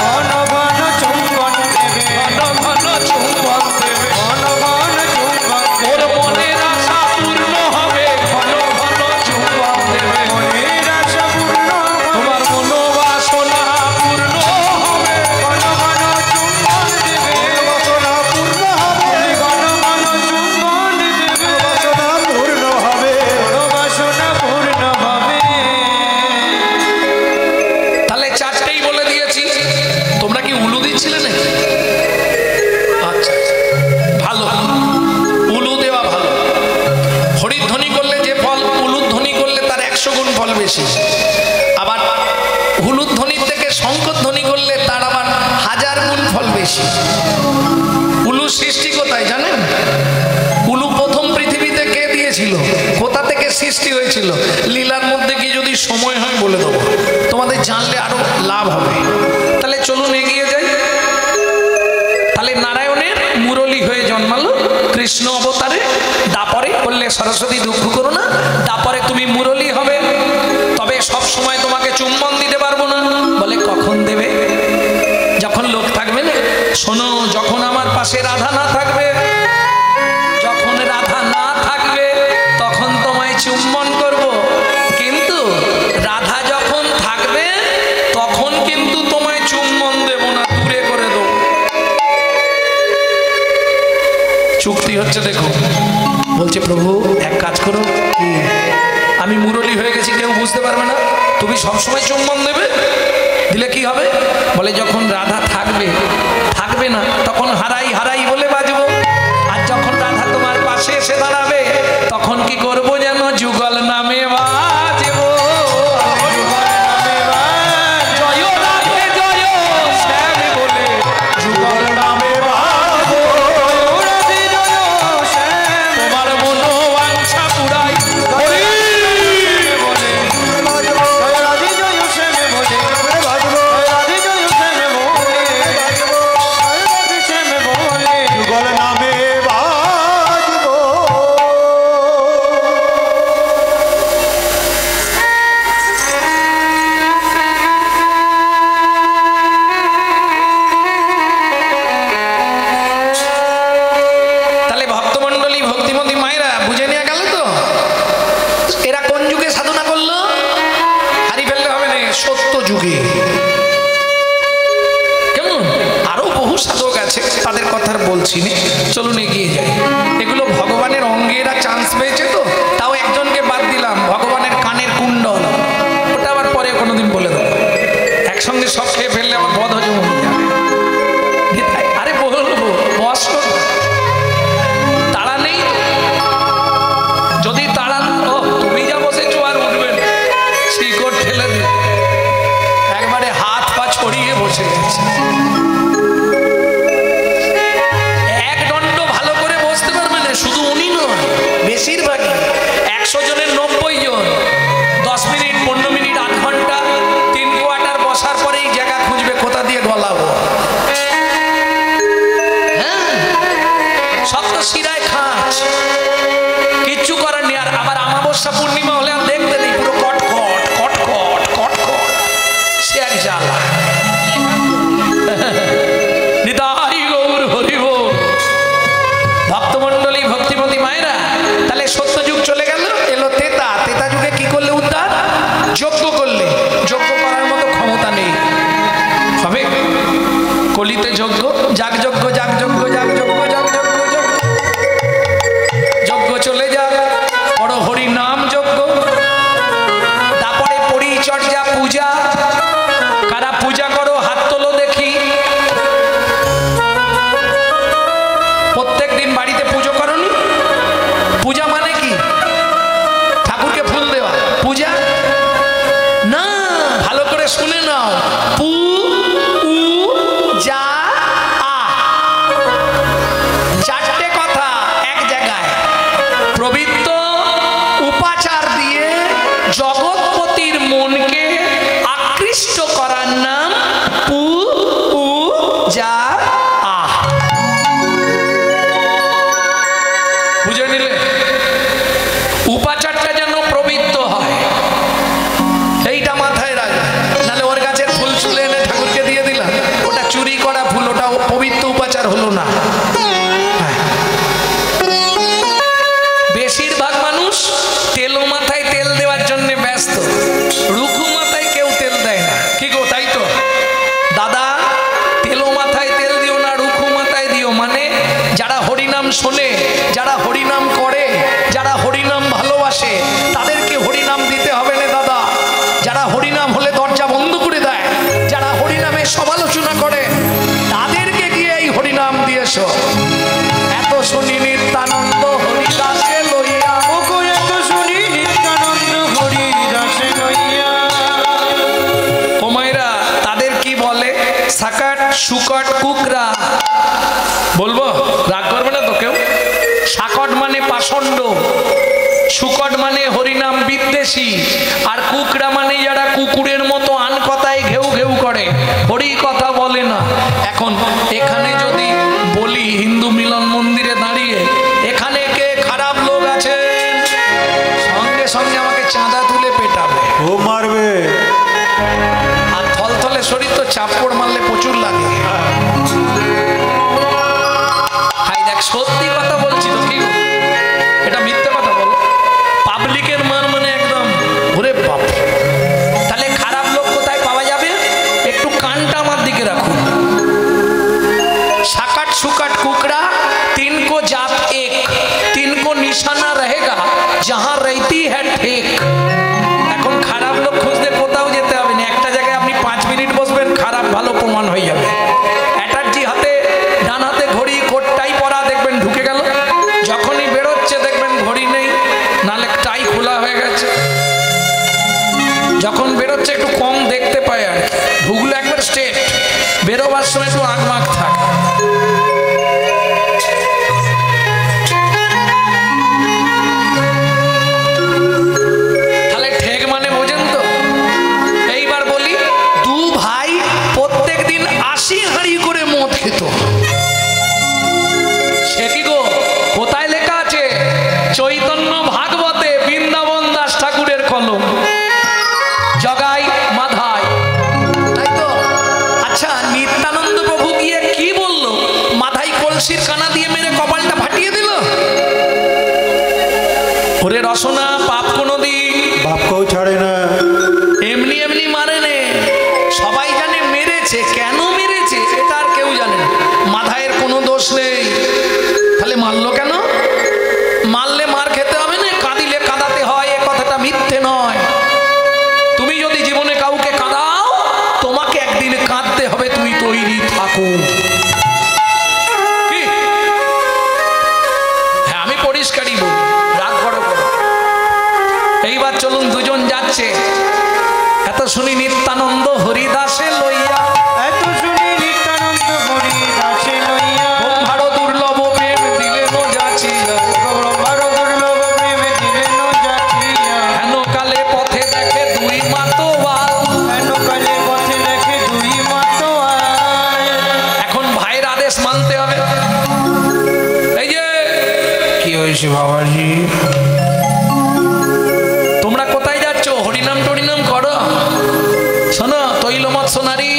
ঘন ঘন চুম্বন দেবে, ঘন ঘন চুম্বন দেবে। ঘন ঘন চুম্বন ওর মনের আশা পূর্ণ হবে, ঘন ঘন চুম্বন দেবে। মনের আশা পূর্ণ হবে, তোমার মনোবাসনা পূর্ণ হবে, ঘন ঘন চুম্বন দেবে। বাসনা পূর্ণ হবে, ঘন ঘন চুম্বন দেবে। বাসনা পূর্ণ হবে, বাসনা পূর্ণ হবে। তাহলে চারটেই বলে দিয়েছি। তোমরা কি উলু দিচ্ছিলে নাকি? আচ্ছা, ভালো, উলু দেওয়া ভালো। হরিধ্বনি করলে যে ফল, উলুধ্বনি করলে তার 100 গুণ ফল বেশি। আবার হুলুধ্বনির থেকে শঙ্খধ্বনি করলে তার আবার 1000 গুণ ফল বেশি। উলু সৃষ্টি কোথায় জানেন? উলু প্রথম পৃথিবীতে কে দিয়েছিল? কোথা থেকে সৃষ্টি হয়েছিল? লীলার মধ্যে কি যদি সময় হয় বলে দেবো, তোমাদের জানলে আরো লাভ হবে। তাহলে চলুন এগিয়ে যাই। তাহলে নারায়ণের মুরলী হয়ে জন্মালো কৃষ্ণ অবতারে। দাপরে বললে সরস্বতী দুঃখ করো না, দাপরে তুমি মুরলী হবে। তবে সব সময় তোমাকে চুম্বন দিতে পারবো না। বলে কখন দেবে? যখন লোক থাকবে না। শোনো, যখন আমার পাশে রাধা না থাকবে, যখন রাধা না থাকবে তখন তোমায় চুম্বন করব। কিন্তু রাধা যখন থাকবে তখন কিন্তু তোমায় বুঝতে পারবে না, তুমি সবসময় চুম্বন দেবে, দিলে কি হবে? বলে যখন রাধা থাকবে থাকবে না তখন হারাই হারাই বলে বাজবো, আর যখন রাধা তোমার পাশে এসে দাঁড়াবে তখন কি করবো যেন যুগল নামে বাজবো। জয় রাধে জয় শ্যাম বলে যুগল নামে বাজবো, তোমার মনোবাঞ্ছা পুরাই চলুন এগিয়ে যাই। এগুলো ভগবানের অঙ্গেরা চান্স পেয়েছে তো, তাও একজনকে বাদ দিলাম, ভগবানের কানের কুণ্ডল, ওটা আবার পরে কোনোদিন বলে দেবো। একসঙ্গে সব খেয়ে ফেললে আমার বদ হজম হয়ে যাবে। আরে বলবো বস তাড়া নেই, যদি তাড়া তুমি যা বসেছো আর উঠবে না, শিকড় ঠেলে দে, একবারে হাত পা ছড়িয়ে বসে গেছে। শুধু উনি নয়, বেশিরভাগই 100 জনের 90 জন 10 মিনিট 15 মিনিট 8 ঘন্টা 3 কোয়ার্টার বসার পরেই জায়গা খুঁজবে কোথা দিয়ে গলাবো। হ্যাঁ, সব তো শিরায় খাঁচ, কিচ্ছু করার নেই। আর আবার অমাবস্যা পূর্ণিমা হলে আর দেখতে নেই, পুরো কটকট কটকট কটকট, সে এক জ্বালা। নিতাই গৌর হরি বল। ভক্তমন্ডলী ভক্তিমতী মায়েরা, তাহলে সত্যযুগ চলে গেল, এলো তেতা। তেতা যুগে কি করলে উদ্ধার? যজ্ঞ করলে। যজ্ঞ করার মতো ক্ষমতা নেই, হবে কলিতে যজ্ঞ, যাগ যজ্ঞ যাগ যজ্ঞ যাগ যজ্ঞ যাগ যজ্ঞ যজ্ঞ, যজ্ঞ চলে যাক, বড় হরি নাম যজ্ঞ, তারপরে পরিচর্যা পূজা। কারা পূজা করো হাত তোলো দেখি। প্রত্যেক দিন বাড়িতে পুজো করনি? পূজা মানে কি? ঠাকুরকে ফুল দেওয়া পূজা না, ভালো করে শুনে নাও। পু উ যা আ, চারটে কথা এক জায়গায়। পবিত্র উপাচার দিয়ে জগৎপতির মনকে আকৃষ্ট করার নাম পু উ যা আ। বুঝে নিলে? উপাচারটা যেন পবিত্র হয়, এইটা মাথায় রাখবে, নাহলে ওর গাছের ফুল চুলে এনে ঠাকুরকে দিয়ে দিলাম, ওটা চুরি করা ফুল, ওটা পবিত্র উপাচার হলো না। বেশিরভাগ মানুষ তেলো মাথায় তেল দেওয়ার জন্য ব্যস্ত, রুখু মাথায় কেউ তেল দেয় না। কি গো, তাই তো? দাদা, তেলো মাথায় তেল দিও না, রুখু মাথায় দিও। মানে যারা হরিনাম শোনে, যারা হরিনাম করে, যারা হরিনাম ভালোবাসে, তাদেরকে হরিনাম দিতে হবে না দাদা। যারা হরিনাম হলে দরজা বন্ধ করে দেয়, যারা হরিনামে সমালোচনা করে, তাদেরকে গিয়ে এই হরিনাম দিয়েছো। এত শুনি নিত্যানন্দ হরিদাসে লইয়া, এত শুনি নিত্যানন্দ হরিদাসে লইয়া। ও মায়েরা, তাদের কি বলে? সাকাট সুকট কুকরা। বলবো, রাগ করবে না তো কেউ? সাকট মানে পাষণ্ড, সুকট মানে হরিনাম বিদ্বেষী, আর কুকরা মানে যারা কুকুরের মতো আন কথায় ঘেউ ঘেউ করে, হরি কথা বলে না। এখন এখানে যদি বলি হিন্দু মিলন মন্দিরে দাঁড়িয়ে, এখানে কে খারাপ লোক আছে, সঙ্গে সঙ্গে আমাকে চাঁদা তুলে পেটাবে, ও মারবে। আর থলথলে শরীর তো চাপড় মারলে প্রচুর লাগে। হাই দেখ, সত্যি কথা বলছি তো, কি এটা মিথ্যে কথা বল? পাবলিকের মান মানে একদম ঘুরে বাপ। তাহলে খারাপ লোক কোথায় পাওয়া যাবে? একটু কানটা আমার দিকে রাখুন। साकट सुकट कुकड़ा तीन को जात एक, तीन को निशाना रहेगा जहां रहती है ठेक। এখন বেরোচ্ছে একটু কম দেখতে পায় আর ঢুকলো একবার স্ট্রেট, বেরোবার সময় একটু আঁকমাক থাকে। তাহলে ঠেক মানে বোঝেন তো? এইবার বলি, দু ভাই প্রত্যেক দিন 80 হাঁড়ি করে মদ খেত। সে কি গো? কোথায় লেখা আছে? চৈতন্য ভাগবতে, বৃন্দাবন দাস ঠাকুরের কলম, জগাই মাধাই, তাই তো? আচ্ছা, নিত্যানন্দ প্রভু গিয়ে কি বললো? মাথায় কলসির কানা দিয়ে মেরে কপালটা ফাটিয়ে দিল। ওরে রসনা, পাপ কোনোদিন বাপকেও ছাড়ে না, এমনি এমনি মারে নে। সবাই জানে মেরেছে, কেন মেরেছে এটা আর কেউ জানে না। মাথায়ের কোনো দোষ নেই, তাহলে মারলো কেন? মারলে মার খেতে হবে না, কাঁদিলে কাঁদাতে হয়, এ কথাটা মিথ্যে নয়। তুমি যদি জীবনে কাউকে কাঁদাও, তোমাকে একদিন কাঁদতে হবে, তুমি তৈরি থাকো। কি? হ্যাঁ, আমি পরিষ্কারই বলি, রাগ করো করো। এইবার চলুন, দুজন যাচ্ছে, এত শুনি নিত্যানন্দ হরিদাসে লইয়া, এত শুনি নিত্যানন্দ হরিদাসে লইয়া, ব্রহ্মার দুর্লভ প্রেম দিলেন যাচিয়া, ব্রহ্মার দুর্লভ প্রেমে দিলেন যাচিয়া, হেন কালে পথে দেখে দুই মাতোয়াল, হেন কালে পথে দেখে দুই মাতোয়াল। এখন ভাইয়ের আদেশ মানতে হবে। এই যে কি হয়েছে বাবাজি? তোমরা কোথায় যাচ্ছ? হরিনাম টরিনাম করো। শোনো, তৈল মৎস্য নারী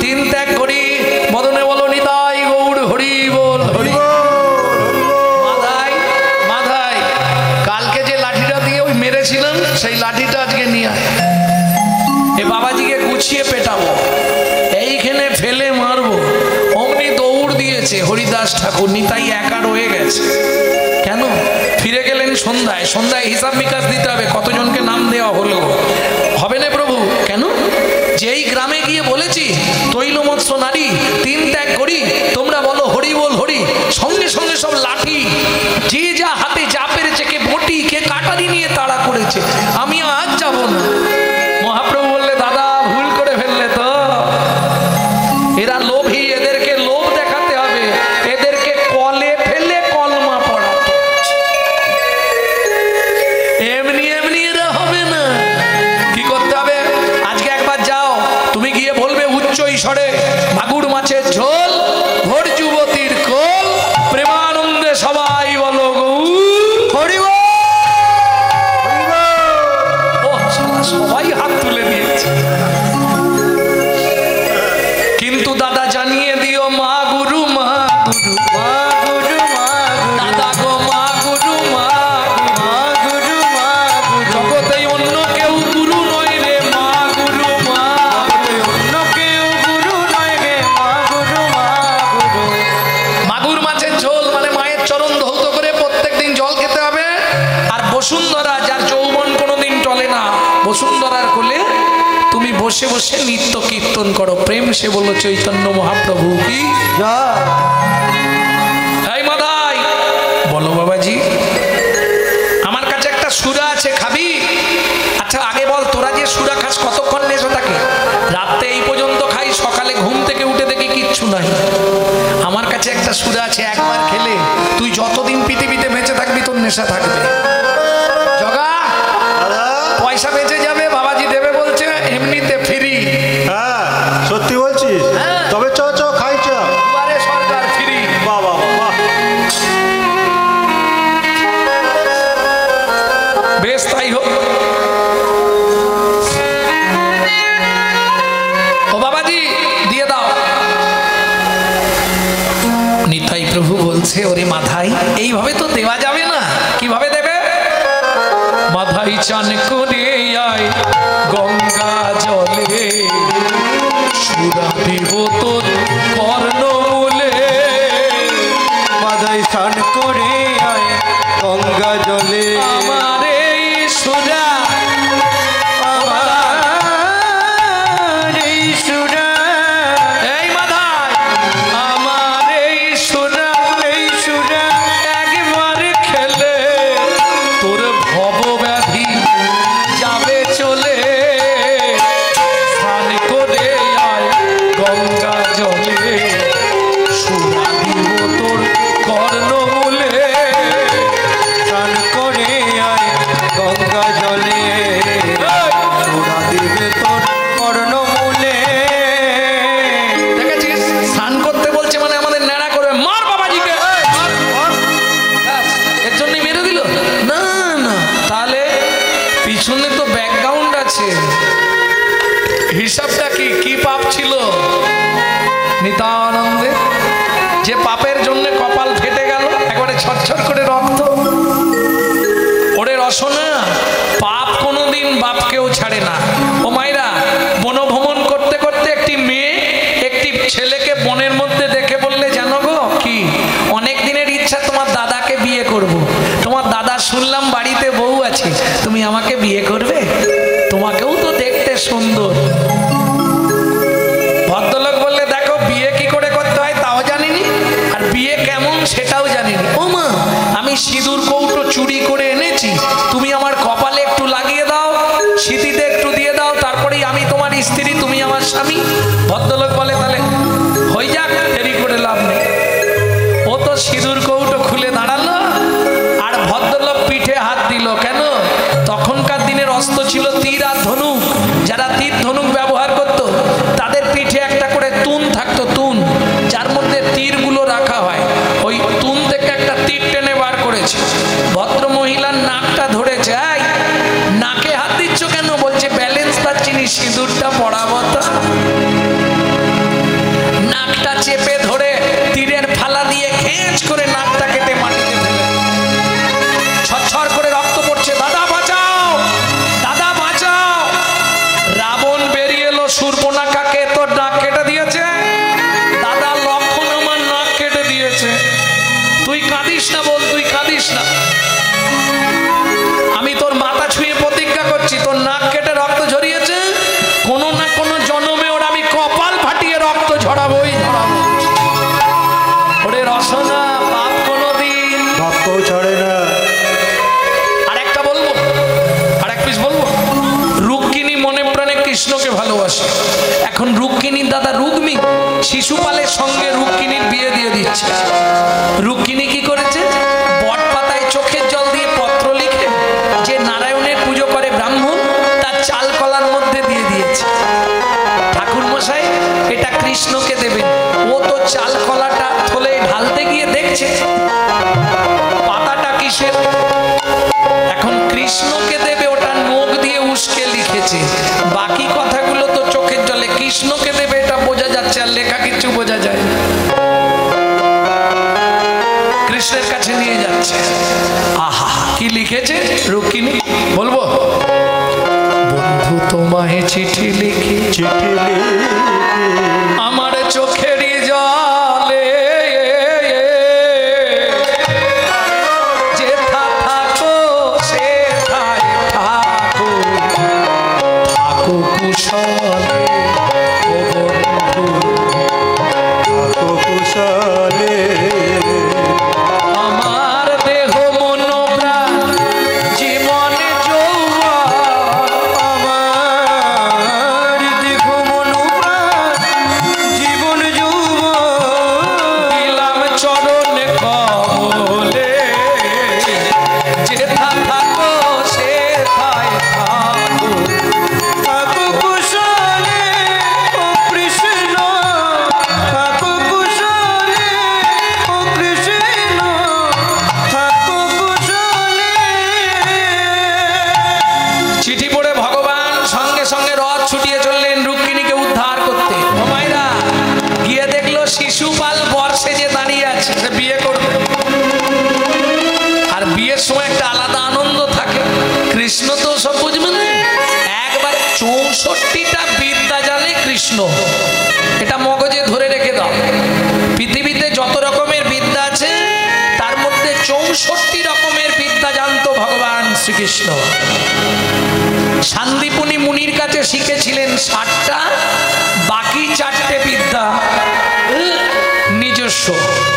তিন ত্যাগ করি, বদনে বলো নিতাই গৌর হরি বল হরি। মাধাই মাধাই, কালকে যে লাঠিটা দিয়ে ওই মেরেছিলাম, সেই লাঠিটা আজকে নিয়ে আয়। এ বাবাজিকে গুছিয়ে পেটাবো, এইখানে ফেলে মারবো। অমনি দৌড় দিয়েছে হরিদাস ঠাকুর, নিতাই একা রয়ে গেছে। কেন? ফিরে গেলেন সন্ধ্যায়। সন্ধ্যায় হিসাব নিকাশ দিতে হবে, কতজনকে নাম দেওয়া হলো। হবে না প্রভু? কেন? যেই গ্রামে গিয়ে বলেছি তৈল মৎস্য নারী তিন ত্যাগ করি, তোমরা বলো হরি বল হরি, সঙ্গে সঙ্গে সব লাঠি, যে যা হাতে যা পেরেছে, কে বটি, কে কাটারি নিয়ে তাড়া করেছে। আমি আজ যাব না। মহাপ্রভু বললে, দাদা ভুল করে ফেললে তো, এরা লোভী, এদেরকে লোভ দেখাতে হবে, এদেরকে কলে ফেলে কলমা পড়াতে। এমনি এমনি এরা হবে না। কি করতে হবে? আজকে একবার যাও, তুমি গিয়ে বলবে উচ্চ ঈশ্বরে, মাগুর মাছের ঝোল, ভোর যুবতীর কোল, প্রেমানন্দে সবাই বলো হরি বল। ও সবাই হাত তুলে দিয়েছে। কিন্তু দাদা জানিয়ে দিও, মা গুরু মা গুরু, মা গুরু মা গুরু, দাদা গো মা গুরু মা মা গুরু মা গুরু, জগতে অন্য কেউ গুরু নয় রে, মা গুরু মা। অন্য কেউ গুরু নয় রে, মা গুরু মা গুরু। মাগুর মাছের ঝোল মানে মায়ের চরণ ধৌত করে প্রত্যেকদিন জল খেতে হবে। আর বসুন্ধরা, যার যৌবন কোনোদিন টলে না, বসুন্ধরার কোলে তুমি বসে বসে নিত্য কীর্তন করো। প্রেম সে বলো চৈতন্য মহাপ্রভু কি জয়। এই মাদাই বলো, বাবাজি আমার কাছে একটা সুরা আছে, খাবি? আচ্ছা আগে বল, তোরা যে সুরা খাস কতক্ষণ নেশা থাকে? রাতে এই পর্যন্ত খাই, সকালে ঘুম থেকে উঠে দেখি কিচ্ছু নাই। আমার কাছে একটা সুরা আছে, একবার খেলে তুই যতদিন পৃথিবীতে বেঁচে থাকবি তোর নেশা থাকবে। জগা, পয়সা বেঁচে যাবে, বাবাজি দেবে বলছে, এমনিতে ফ্রি। হ্যাঁ, সত্যি বলছিস? হ্যাঁ। তবে চ চ খাই চ। দুয়ারে সরকার ফ্রি। বাবা বাবা, বেশ তাই হোক। ও বাবাজি দিয়ে দাও। নিতাই প্রভু বলছে, ওরে মাথাই, এইভাবে তো দেওয়া যাবে না। কিভাবে দেবে? মাথাই চান করে আয় গঙ্গা জলে, সুরা দেব তোর কর্ণমূলে। মাথায় স্নান করে আয় গঙ্গা জলে, আমার এই সুরা, আমার এই সুরা, এই মাথায় আমার এই সুরা, এই সুরা একবার খেলে তোর ভব ব্যাধি হিসাবটা কি কি পাপ ছিল নিতানন্দে, যে পাপের জন্য কপাল ফেটে গেল, একবারে ছটছট করে রক্ত। ওরে রসনা, পাপ কোনোদিন বাপকেও ছাড়ে না। ও মায়েরা, বনভ্রমণ করতে করতে একটি মেয়ে একটি ছেলেকে বনের মধ্যে দেখে বললে, জানো গো কি, অনেক দিনের ইচ্ছা তোমার দাদাকে বিয়ে করব। তোমার দাদা শুনলাম বাড়িতে বউ আছে, তুমি আমাকে বিয়ে করবে? তোমাকেও তো দেখতে সুন্দর। ভদ্রলোক বললে, দেখো বিয়ে কি করে করতে হয় তাও জানিনি, আর বিয়ে কেমন সেটাও জানিনি। ও মা, আমি সিঁদুর কৌটো চুরি করে এনেছি, তুমি আমার কপালে একটু লাগিয়ে দাও, সিঁথিতে একটু দিয়ে দাও, তারপরেই আমি তোমার স্ত্রী, তুমি আমার স্বামী। ভদ্রলোক বলে, তাহলে হয়ে যাক, দেরি করে লাভ নেই। ও তো সিঁদুর কৌটো খুলে দাঁড়ালো, আর ভদ্রলোক পিঠে হাত দিল। কেন? তখনকার দিনের অস্ত্র ছিল তীর আর ধনুক। যারা তীর ধনুক ব্যবহার করত, তাদের পিঠে একটা করে তুন থাকতো, তুন, যার মধ্যে তীরগুলো রাখা হয়। ওই তুন থেকে একটা তীর টেনে বার করেছে। ভদ্র মহিলার নাকটা ধরেছে। এই, নাকে হাত দিচ্ছ কেন? বলছে, ব্যালেন্স পাচ্ছি না, সিঁদুরটা পড়াবো তো। নাকটা চেপে ধরে তীরের ফালা দিয়ে খেঁচ করে নাকটা কেটে মাটিতে ফেলে। ছরছর করে রক্ত পড়ছে। দাদা বাঁচাও, দাদা বাঁচাও। রাবণ বেরিয়ে এলো, শূর্পণখাকে তোর নাক কেটে দিয়েছে। দাদা, লক্ষণ আমার নাক কেটে দিয়েছে। তুই কাঁদিস না বোন, তুই কাঁদিস না। আমি তোর মাথা ছুঁয়ে প্রতিজ্ঞা করছি, তোর নাক কেটে রক্ত ঝরিয়েছে, কোনো না কোনো জন্মে ওর আমি কপাল ফাটিয়ে রক্ত ঝরাবোই ঝরাবো। ওরে রসনা, পাপ কোনোদিন বাপকেও ছাড়ে না। আরেকটা বলবো, আরেক পিস বলবো। রুক্মিণী মনে প্রাণে কৃষ্ণকে ভালোবাসে। এখন রুক্মিণীর দাদা রুগ্মী শিশুপালের সঙ্গে রুক্মিণীর বিয়ে দিয়ে দিচ্ছে। রুক্মিণী কি করেছে? বট পাতায় চোখের জল দিয়ে পত্র লিখে যে নারায়ণের পুজো করে ব্রাহ্মণ, তার চাল কলার মধ্যে দিয়ে দিয়েছে। ঠাকুর মশাই, এটা কৃষ্ণকে দেবেন। ও তো চাল কলাটা থলে ঢালতে গিয়ে দেখছে পাতাটা কিসের। এখন কৃষ্ণকে দেবে, ওটা নখ দিয়ে উস্কে লিখেছে। বাকি কথাগুলো তো চোখের জলে। কৃষ্ণকে দেবে এটা বোঝা যাচ্ছে, আর লেখা কিছু বোঝা যায়। কৃষ্ণের কাছে নিয়ে যাচ্ছে। আহা, কি লিখেছে রুক্মিণী বলবো? বন্ধু তোমায় চিঠি লিখি, চিঠি লিখি আমার চোখেরই জলে, যেথা থাকো সেথায় থাকো, থাকো কুশলে ও বন্ধু, থাকো কুশলে। আমার দেহ মন প্রাণ জীবনে যৌবন, আমার দেহ মন প্রাণ জীবন যৌবন, দিলাম চরণে কমলে, যেথা থাকো সেথায় থাকো, থাকো কুশলে ও কৃষ্ণ, থাকো কুশলে ও কৃষ্ণ, থাকো কুশলে। চিঠি পড়ে ভগবান সঙ্গে সঙ্গে রথ ছুটিয়ে চললেন রুক্মিণীকে উদ্ধার করতে। ও মায়েরা, গিয়ে দেখলো শিশুপাল বর্ষে যে দাঁড়িয়ে আছে, সে বিয়ে করবে। আর বিয়ের সময় একটা আলাদা আনন্দ থাকে। কৃষ্ণ তো সব বুঝবেন না, একবার 64টা বিদ্যা জানে কৃষ্ণ। এটা মগজে ধরে রেখে দাও। পৃথিবীতে যত রকমের বিদ্যা আছে, তার মধ্যে 64 রকমের বিদ্যা জানতো ভগবান শ্রীকৃষ্ণ। শান্তিপুনি মুনির কাছে শিখেছিলেন 60টা, বাকি 4টে বিদ্যা নিজস্ব,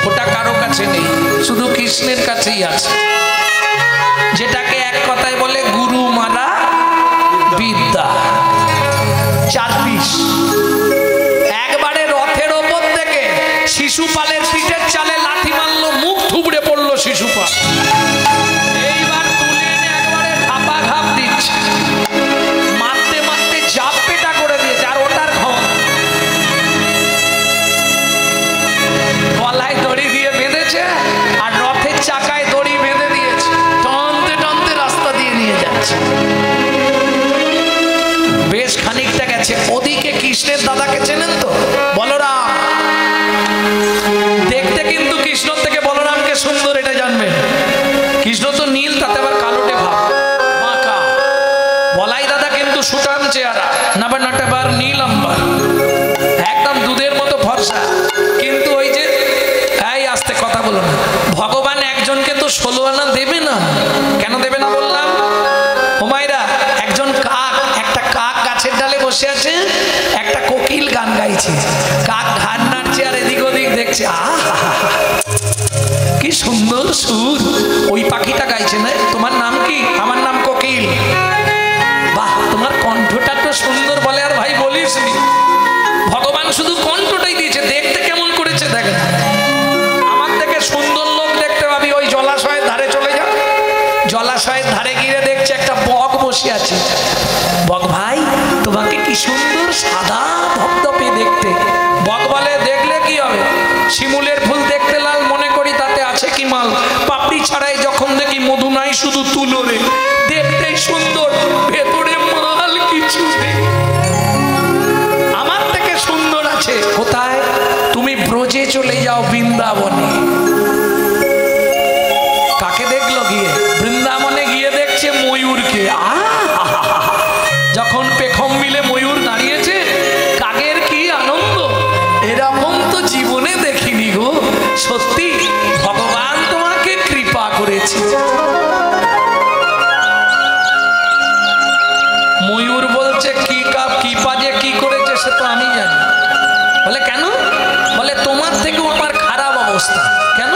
ওটা কারো কাছে নেই, শুধু কৃষ্ণের কাছেই আছে। যেটাকে এক কথায় বলে গুরু মারা বিদ্যা। 4 পিস। একবারে রথের ওপর থেকে শিশুপালের পিঠের চালে লাথি মারলো, মুখ থুবড়ে পড়লো শিশুপাল। এইবার তুলে এনে একবারে ধাপা ঘাপ দিচ্ছে, মারতে মারতে জাপ পেটা করে দিয়েছে। আর ওটার গলায় দড়ি দিয়ে বেঁধেছে, আর রথের চাকায় দড়ি বেঁধে দিয়েছে, টানতে টানতে রাস্তা দিয়ে নিয়ে যাচ্ছে। বেশ খানিকটা গেছে, ওদিক নবনটবর নীলম্বর, একদম দুধের মতো ফর্সা। কিন্তু ওই যে এই আস্তে কথা বলো না, ভগবান একজনকে তো 16 আনা দেবে না। কেন দেবে না বললাম? হুমায়রা, একজন কাক, একটা কাক গাছের ডালে বসে আছে, একটা কোকিল গান গাইছে, কাক ঘাড় নাড়ছে আর এদিক ওদিক দেখছে, কি সুন্দর সুর। ওই পাখিটা গাইছে না, তোমার নাম কি? আমার নাম কোকিল। বাহ, তোমার কণ্ঠটা তো সুন্দর বলে, আর ভাই বলিস নি, ভগবান শুধু কণ্ঠটাই দিয়েছে, দেখতে কেমন করেছে দেখেন। আমার থেকে সুন্দর লোক দেখতে পাবি ওই জলাশয়ের ধারে চলে যা, জলাশয়ের ধারে গিয়ে দেখছে একটা বক বসে আছে। বক, ভাই তোমাকে কি সুন্দর সাদা ধপধপে দেখতে। বক বলে, দেখলে কি হবে, শিমুলের ফুল দেখতে লাল মনে করি, তাতে আছে কি মাল, পাপড়ি ছাড়াই যখন দেখি মধু নাই শুধু তুলো রে, দেখতেই সুন্দর ভেতরে মাল কিছু নেই। আমার থেকে সুন্দর আছে কোথায়? তুমি ব্রজে চলে যাও, বৃন্দাবনে। কাকে দেখলো গিয়ে? বৃন্দাবনে গিয়ে দেখছে ময়ূরকে। যখন পেখম মিলে ময়ূর দাঁড়িয়েছে, কাকের কি আনন্দ, এরকম তো জীবনে দেখিনি গো। সত্যি ভগবান তোমাকে কৃপা করেছে। ময়ূর বলছে, কি কাপ কি পাজে কি করেছে সে তো আমি জানি। বলে কেন? বলে তোমার থেকেও আমার খারাপ অবস্থা। কেন?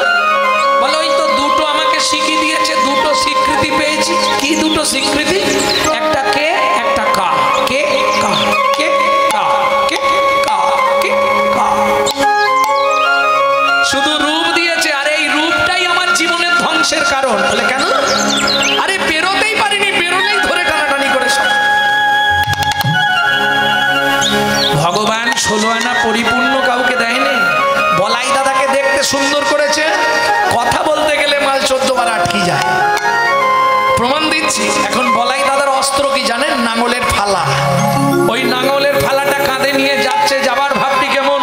বলে ওই তো দুটো আমাকে শিখিয়ে দিয়েছে, দুটো স্বীকৃতি পেয়েছি। কি দুটো স্বীকৃতি? একটা কে, একটা কা। কে কা, কে কা, কে কা, কে কা। শুধু রূপ দিয়েছে, আর এই রূপটাই আমার জীবনের ধ্বংসের কারণ। বলে কেন? আরে বেরোতেই পারিনি, বেরোলেই ধরে টানাটানি করে সব। ভগবান 16 আনা পরিপূর্ণ কাউকে দেয়নি। বলাই দাদাকে দেখতে সুন্দর করেছে, কথা বলতে গেলে মাল 14 বার আটকে যায়। প্রমাণ দিচ্ছি। এখন বলাই দাদার অস্ত্র কি জানেন? নাঙলের ফালা। ওই নাঙলের ফালাটা কাঁধে নিয়ে যাচ্ছে, যাবার ভাবটি কেমন?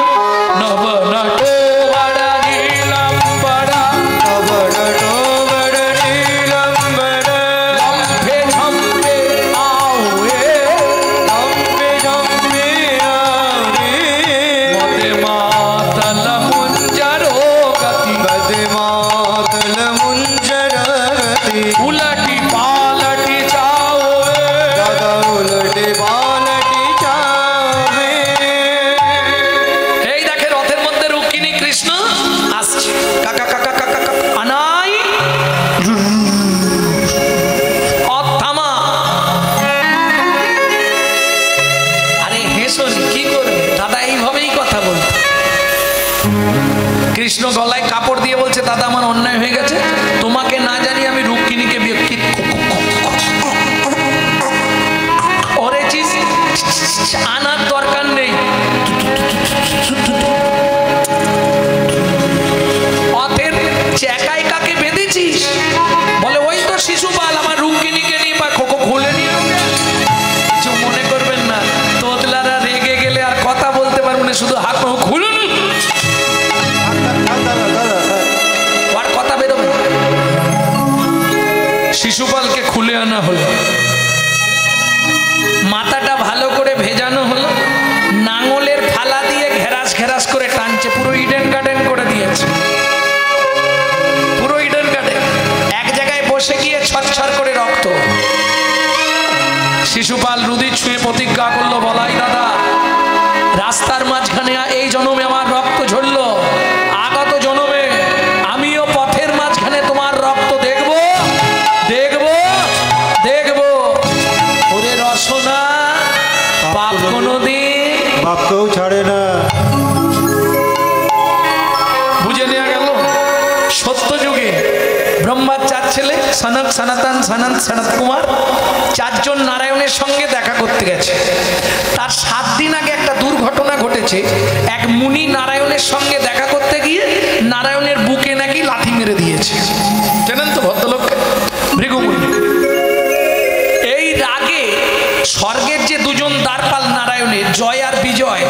কৃষ্ণ গলায় কাপড় দিয়ে বলছে, দাদা আমার অন্যায় হয়ে গেছে, তোমাকে না জানি আমি রুক্মিণীকে বিয়ে করেছিস, আনার দরকার নেই। অথের চেকায় কাকে বেঁধেছিস? বলে ওই তো শিশুপাল আমার রুক্মিণীকে নিয়ে বা খোকো খুলে নিয়ে। কিছু মনে করবেন না, তোতলারা রেগে গেলে আর কথা বলতে পারবো না, শুধু হাত খুলুন, আর কথা বেরোবে। শিশুপালকে খুলে আনা হলো, মাথাটা ভালো করে ভেজানো হলো, নাঙলের ফালা দিয়ে ঘেরাস ঘেরাস করে টানছে, পুরো ইডেন গার্ডেন করে দিয়েছে, পুরো ইডেন গার্ডেন। এক জায়গায় বসে গিয়ে ছটছট করে রক্ত। শিশুপাল রুদির ছুঁয়ে প্রতিজ্ঞা করলো, বলাই দাদা রাস্তার মাঝখানে এই জন্মে আমার রক্ত ঝরলো, আগত জন্মে আমিও পথের মাঝখানে তোমার রক্ত দেখব দেখব দেখব। ওরে রসনা, পাপ কোনদিন বাপকেও ছাড়ে না। বুঝে নেওয়া গেল। সত্য যুগে ব্রহ্মার 4 ছেলে, সনক, সনাতন, সনন্ত, সনত কুমার, 4 জন নারায়ণের সঙ্গে দেখা করতে গেছে। তার 7 দিন আগে একটা দুর্ঘটনা ঘটেছে। এক মুনি নারায়ণের সঙ্গে দেখা করতে গিয়ে নারায়ণের বুকে নাকি লাথি মেরে দিয়েছে। জানেন তো ভদ্রলোককে? ভৃগুমুনি। এই রাগে স্বর্গের যে 2 জন দ্বারপাল নারায়ণের, জয় আর বিজয়,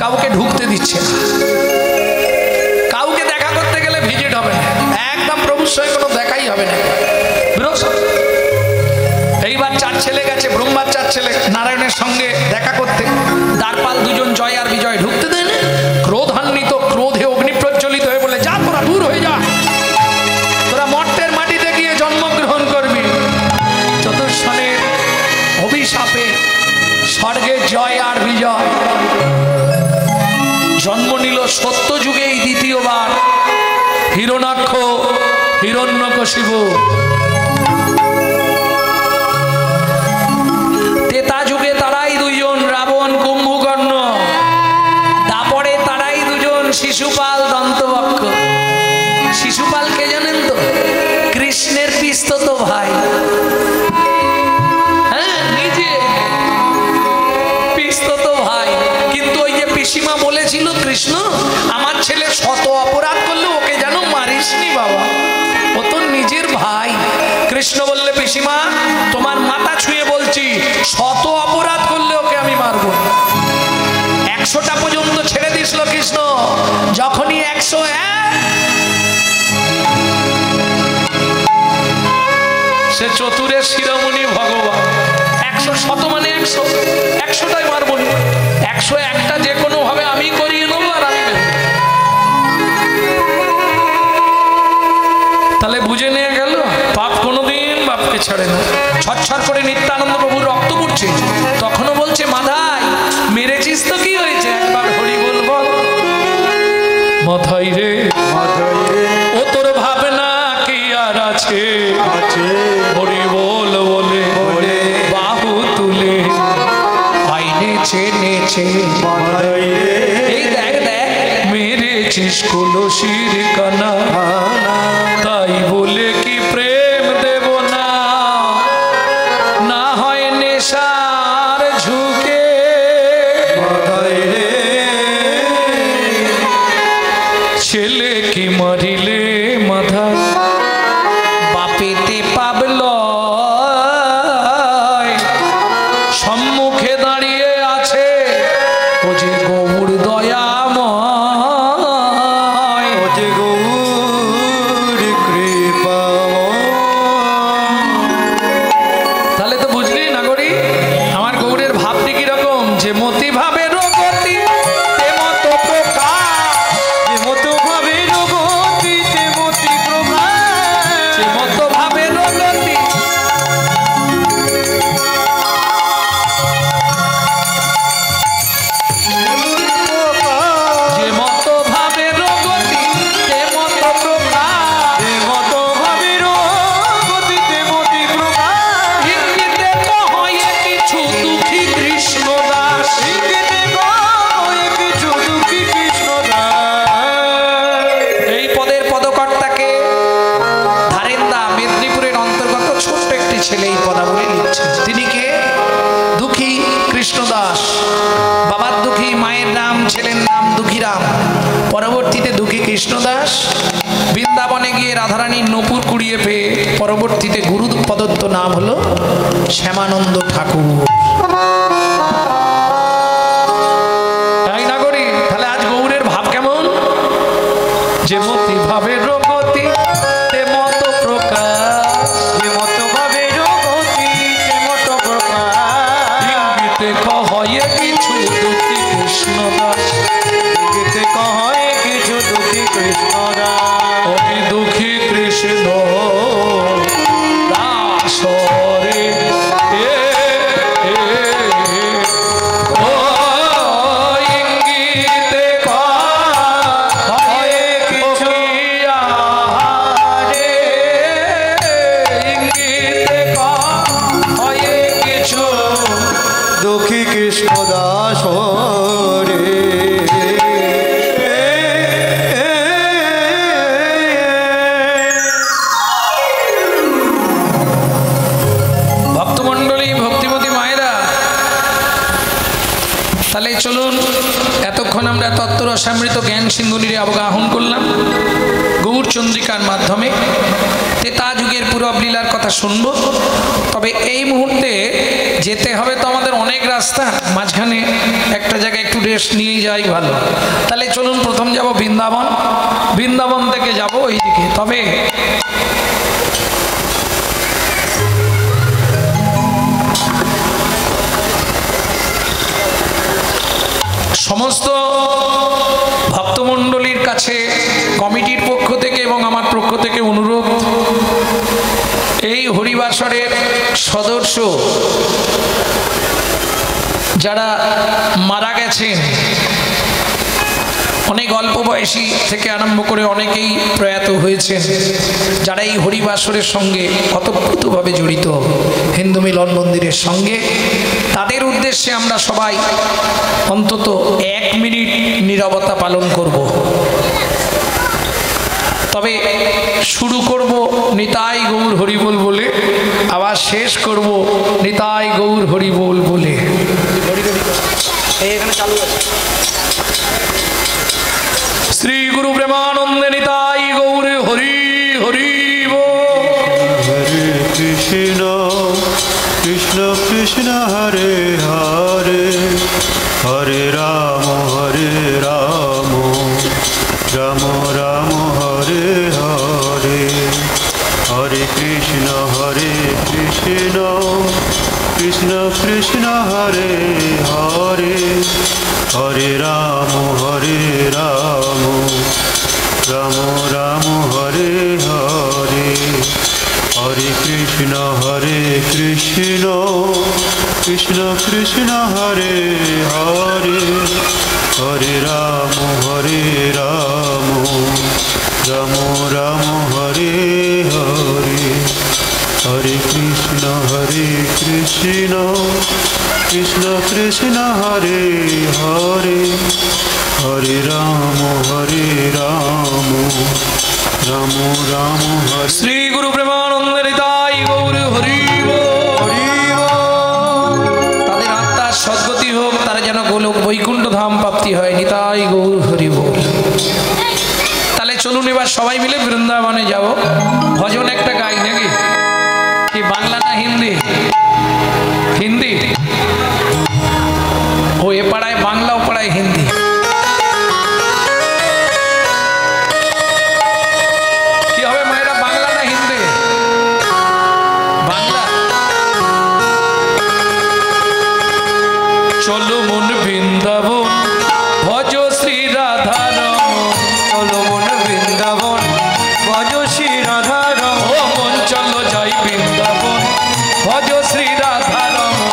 কাউকে ঢুকতে দিচ্ছে না। কাউকে দেখা করতে গেলে ভিজিট হবে না, একদম প্রভুর সঙ্গে কোনো দেখাই হবে না। এইবার 4 ছেলে গেছে, ব্রহ্মার 4 ছেলে নারায়ণের সঙ্গে দেখা দেখা করতে। দ্বারপাল দুজন জয় আর বিজয় ঢুকতে দেন। ক্রোধান্বিত, ক্রোধে অগ্নি প্রজ্বলিত হয়ে বলে, যা তোরা দূর হয়ে যা, তোরা মর্তের মাটিতে গিয়ে জন্মগ্রহণ করবি। চতুর্শনের অভিশাপে স্বর্গের জয় আর বিজয়। জন্ম নিল সত্য যুগেই দ্বিতীয়বার হিরণ্যাক্ষ, হিরণ্যকশিপু। ত্রেতা যুগে তারাই দুইজন রাবণ, কুম্ভকর্ণ। তারপরে তারাই দুজন শিশুপাল, দন্তবক্ষ। শিশুপাল কে জানেন তো? কৃষ্ণের পিস্তত ভাই। হ্যাঁ, নিজে পিস্তত ভাই। কিন্তু ওই যে পিসিমা বলেছিল, কৃষ্ণ আমার ছেলে শত অপরাধ করলে ওকে যেন মারিসনি বাবা, ও তো নিজের ভাই। কৃষ্ণ বললে, পিসিমা তোমার মাথা ছুঁয়ে বলছি, শত অপরাধ করলে ওকে আমি মারবো। 100টা পর্যন্ত ছেড়ে দিছিল কৃষ্ণ। যখনই 101, সে চতুরের শিরোমণি ভগবান। 100 শত মানে 100, 100টাই মারবো না। 101টা যে কোনো ভাবে আমি করিয়ে নেবো আর আমি নেব। তাহলে বুঝে নিয়ে গেল পাপ কোনোদিন বাপকে ছাড়ে না। ছটছট করে নিত্যানন্দ প্রভুর রক্ত পড়ছে, তখনও বলছে, মাধাই মেরেছিস তো কি হয়েছে, একবার হরি বল বল। মাথায় রে ও তোর ভাবনা কি আর আছে, হরি বল বলে বাহু তুলে আইনে চেনেছে। এই দেখ দেখ মেরেছিস কলসির কানা, তাই বলে কি প্রেম দেব না, না হয় নেশার ঝুঁকে। ছেলে কি মারিলে মাথা, বাপেতে পাবল সম্মুখে দাঁড়িয়ে আছে, ও যে গৌর দয়াময়, ও যে গৌর কৃপাময়। তাহলে তো বুঝলি নাগরী, আমার গৌরের ভাবটি কিরকম, যে মতি ভাবের গতি তে মতো প্রকাশ, যে মতো ভাবের গতি তে মতি প্রকাশ, যে মতো ভাবের গতি যে মতো ভাবের গতি তে মতো প্রকাশ, যে মতো ভাবের গতি তে মতি প্রকাশ। ইঙ্গিতে কহে কিছু দুঃখী কৃষ্ণ দাস, ইঙ্গিতে কহে কিছু দুঃখী কৃষ্ণ দাস। এই পদের পদকর্তাকে ধারেন্দা মেদিনীপুরের অন্তর্গত ছোট্ট একটি ছেলে এই পদাবলী লিখছেন। তিনি কে? দুঃখী কৃষ্ণদাস। বাবার দুঃখী, মায়ের নাম, ছেলের নাম দুঃখীরাম। পরবর্তীতে দুঃখী কৃষ্ণদাস বৃন্দাবনে গিয়ে রাধারানীর নূপুর কুড়িয়ে পেয়ে পরবর্তীতে গুরু প্রদত্ত নাম হলো শ্যামানন্দ ঠাকুর। তাই না করি? তাহলে আজ গৌরের ভাব কেমন? যে মতি ভাবের গতি তে মতো প্রকাশ, যে মতো ভাবের গতি তে মতো প্রকাশ। ইঙ্গিতে কহে কিছু দুঃখী কৃষ্ণ দাস, ইঙ্গিতে কহে কিছু দুঃখী কৃষ্ণ দাস। ওই দুঃখী কৃষ্ণ দাস রে ও ইঙ্গিতে কহে কিছু আহারে, ইঙ্গিতে কহে কিছু দুঃখী কৃষ্ণ দাস রে। ভক্তমণ্ডলী, ভক্তিমতী মায়েরা, তাহলে চলুন এতক্ষণ আমরা তত্ত্বরসামৃত জ্ঞান সিন্ধুনিরে অবগাহন করলাম গৌরচন্দ্রিকার মাধ্যমে। ত্রেতা যুগের পুরব লীলার কথা শুনবো। তবে এই মুহূর্তে যেতে হবে তো আমাদের অনেক রাস্তা, মাঝখানে একটা জায়গায় একটু রেস্ট নিয়ে যাই ভালো। তাহলে চলুন প্রথম যাব বৃন্দাবন, বৃন্দাবন থেকে যাব ওইদিকে। তবে সমস্ত ভক্তমণ্ডলীর কাছে কমিটির পক্ষ থেকে এবং আমার পক্ষ থেকে অনুরোধ, এই হরিবাসরের সদস্য যারা মারা গেছেন, অনেক অল্প বয়সী থেকে আরম্ভ করে অনেকেই প্রয়াত হয়েছেন, যারা এই হরিবাসরের সঙ্গে ওতপ্রোতভাবে জড়িত হিন্দু মিলন মন্দিরের সঙ্গে, তাদের উদ্দেশ্যে আমরা সবাই অন্তত 1 মিনিট নীরবতা পালন করব। তবে শুরু করব নিতাই গৌর হরিবোল বলে, আবার শেষ করব নিতাই গৌর হরিবোল বলে। এখানে চালু আছে। শ্রী গুরু প্রেমানন্দে নিতাই গৌর হরি হরি বল। হরে কৃষ্ণ কৃষ্ণ কৃষ্ণ হরে হরে, হরে রাম রাম রাম হরে হরে, হরে কৃষ্ণ কৃষ্ণ কৃষ্ণ হরে হরে, হরে রাম রাম রাম হরে হরে, হরে কৃষ্ণ কৃষ্ণ কৃষ্ণ হরে হরে, হরে রাম রাম রাম হরে হরে, হরে কৃষ্ণ কৃষ্ণ কৃষ্ণ হরে হরে, হরে রাম রাম রাম হরে। শ্রী গুরু প্রেমানন্দে নিতাই গৌর হরি বল। তাদের আত্মার সদ্গতি হোক, তারা যেন গোলক বৈকুণ্ঠ ধাম প্রাপ্তি হয়, নিতাই গৌর হরি বল। তাহলে চলুন এবার সবাই মিলে বৃন্দাবনে যাব। ভজন একটা গাই নাকি? কি বাংলা না হিন্দি? হিন্দি। ও এ পাড়ায় বাংলা, ও পাড়ায় হিন্দি। কি হবে মায়েরা, বাংলা না হিন্দি? বাংলা। চলো মন বৃন্দাবন ভজ শ্রী রাধা রমন, চলো মন বৃন্দাবন ভজ শ্রী রাধা রমন, ও মন চলো যাই বৃন্দাবন ভজ শ্রী রাধা রমন,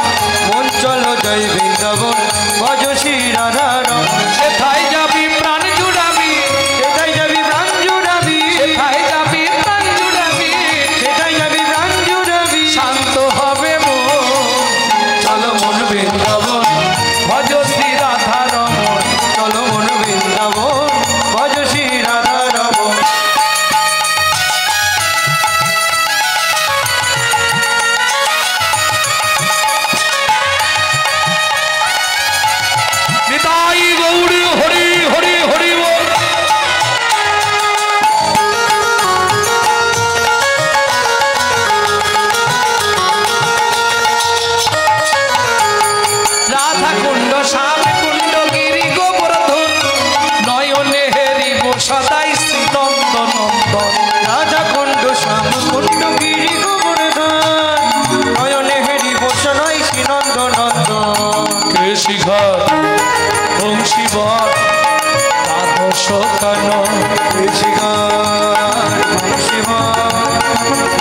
মন চলো জয় বৃন্দাবন ভজ শ্রী রাধা রমন। সেথায় যাবি প্রাণ জুড়াবি, সেটাই যাবি প্রাণ জুড়াবি, সেথায় যাবি প্রাণ জুড়াবি, সেটাই যাবি প্রাণ জুড়াবি, শান্ত হবে মন। চলো মন বৃন্দাবন ভজ শ্রী রাধা রমন, চলো মন বৃন্দাবন ভজ শ্রী রাধা রমন। নিতাই গৌর হরি হরি হরি বল। রাধা কুণ্ড শ্যাম কুণ্ড গিরি গোবর্ধন, নয়নে হেরিব সদাই শ্রী নন্দ নন্দন। রাধা কুণ্ড শ্যাম কুণ্ড গিরি গোবর্ধন, নয়নে হেরি বসনাই শ্রীনন্দ নন্দন। কৃষি ঘর বংশীবর দ্বাদশ কানন,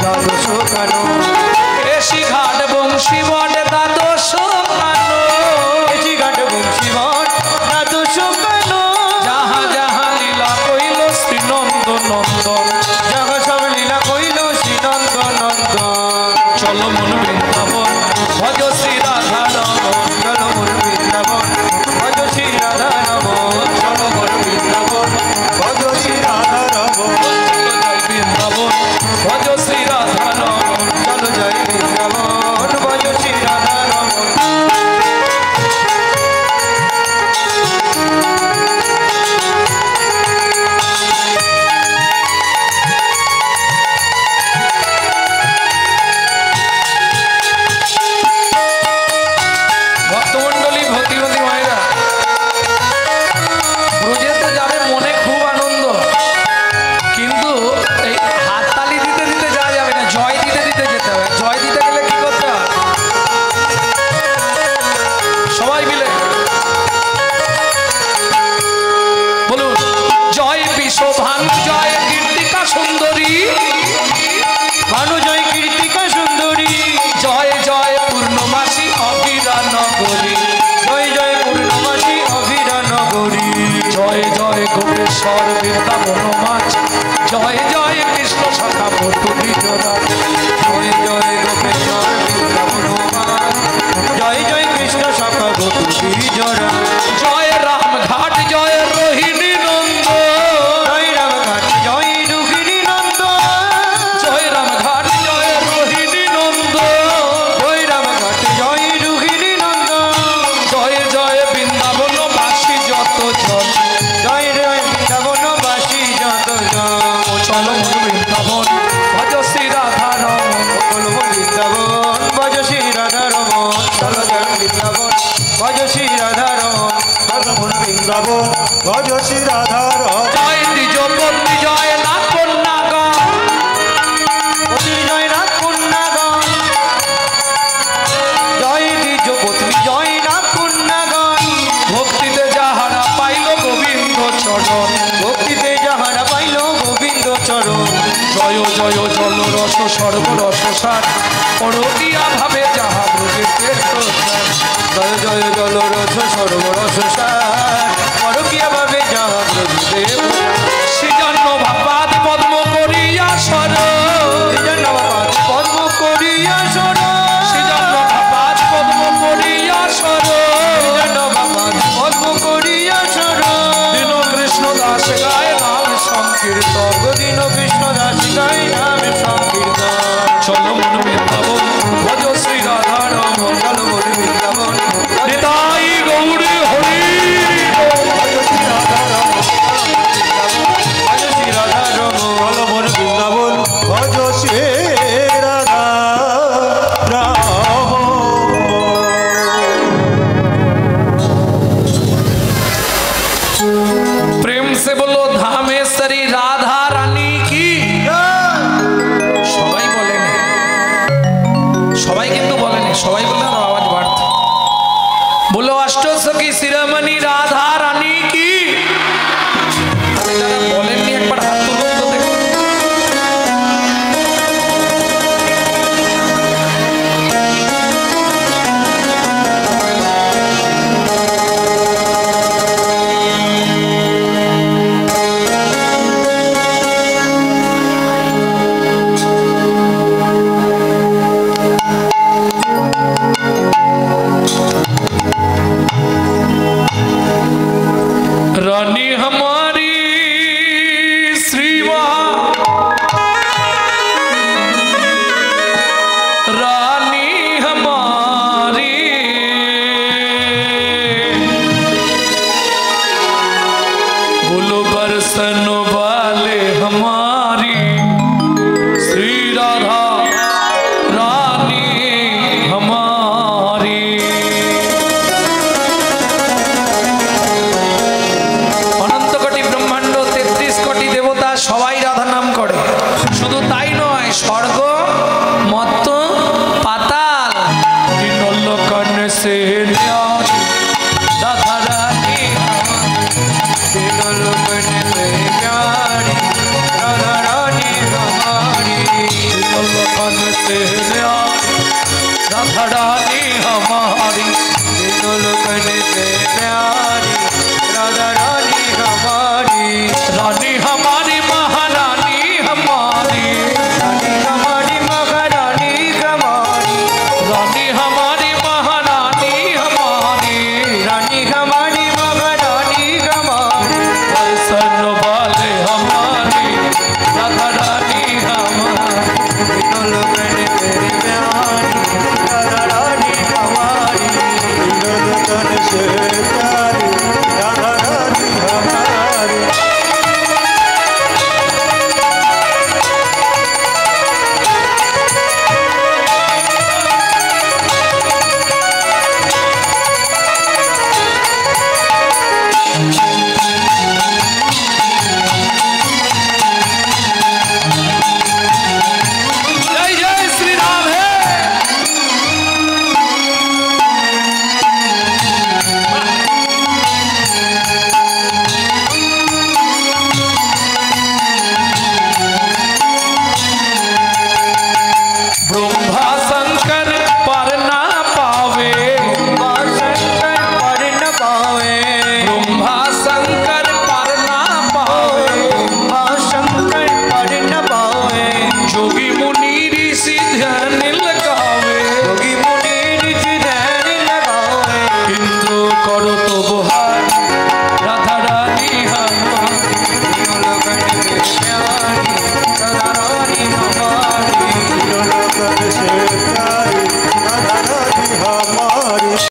দ্বাদশ কানন, কৃষি ঘাট বংশীবর দ্বাদশ কানন, ঘাট বংশীবন দ্বাদশ কানন। যাহা যাহা লীলা কইল শ্রী নন্দ নন্দন, যাহা সব লীলা কইল শ্রীনন্দ নন্দন। চলো মন বৃন্দাবন ভজ শ্রী রাধা রমন, চলো মন বৃন্দাবন ভজ শ্রী রাধা রমন, চলো মন বৃন্দাবন ভজ শ্রী রাধা রমন। ভজ শ্রী রাধা রমণ জয় দ্বিজপতি জয় নাথ কন্যাগণ জয় নাথ কন্যাগণ জয় দ্বিজপতি জয় নাথ কন্যাগণ ভক্তিতে যাহারা পাইল গোবিন্দ চরণ ভক্তিতে যাহারা পাইল গোবিন্দ চরণ জয় জয় জল রস সর্বরস সার পরকিয়া ভাবে যাহা ব্রজের প্রচার জয় জয় জল রস সর্বরস সার পরকিয়া ভাবে যাহা প্রভুদেব সৃজন্য ভাবাদ পদ্ম করিয়া সর পদ্ম করিয়া সর সৃজন্য ভাবাদ পদ্ম করিয়া সর পদ্ম করিয়া সর দীন কৃষ্ণ দাস গায় নাম সংকীর্তন দিন কৃষ্ণ দাস গাই নাম সংকীর্তন চল মন বৃন্দাবন ভজ শ্রী রাধা রমণ চল মন বৃন্দাবন নিতাই গৌরী হরি ভজ শ্রী রাধা রমণ বলমন বৃন্দাবন ভজ শ্রী রাধা রমণ प्रेम से बोलो धामेश्वरी राधा रानी की সবাই বলেন সবাই কিন্তু বলেন সবাই বললে আরো আওয়াজ বাড়ত বলো অষ্টসখী শিরোমণি রাধা রানী কি যারা বলেননি একবার হাত তুলুন তো দেখুন रानी हमारी श्री रानी हमारी बोलो बरसन वाले हमारे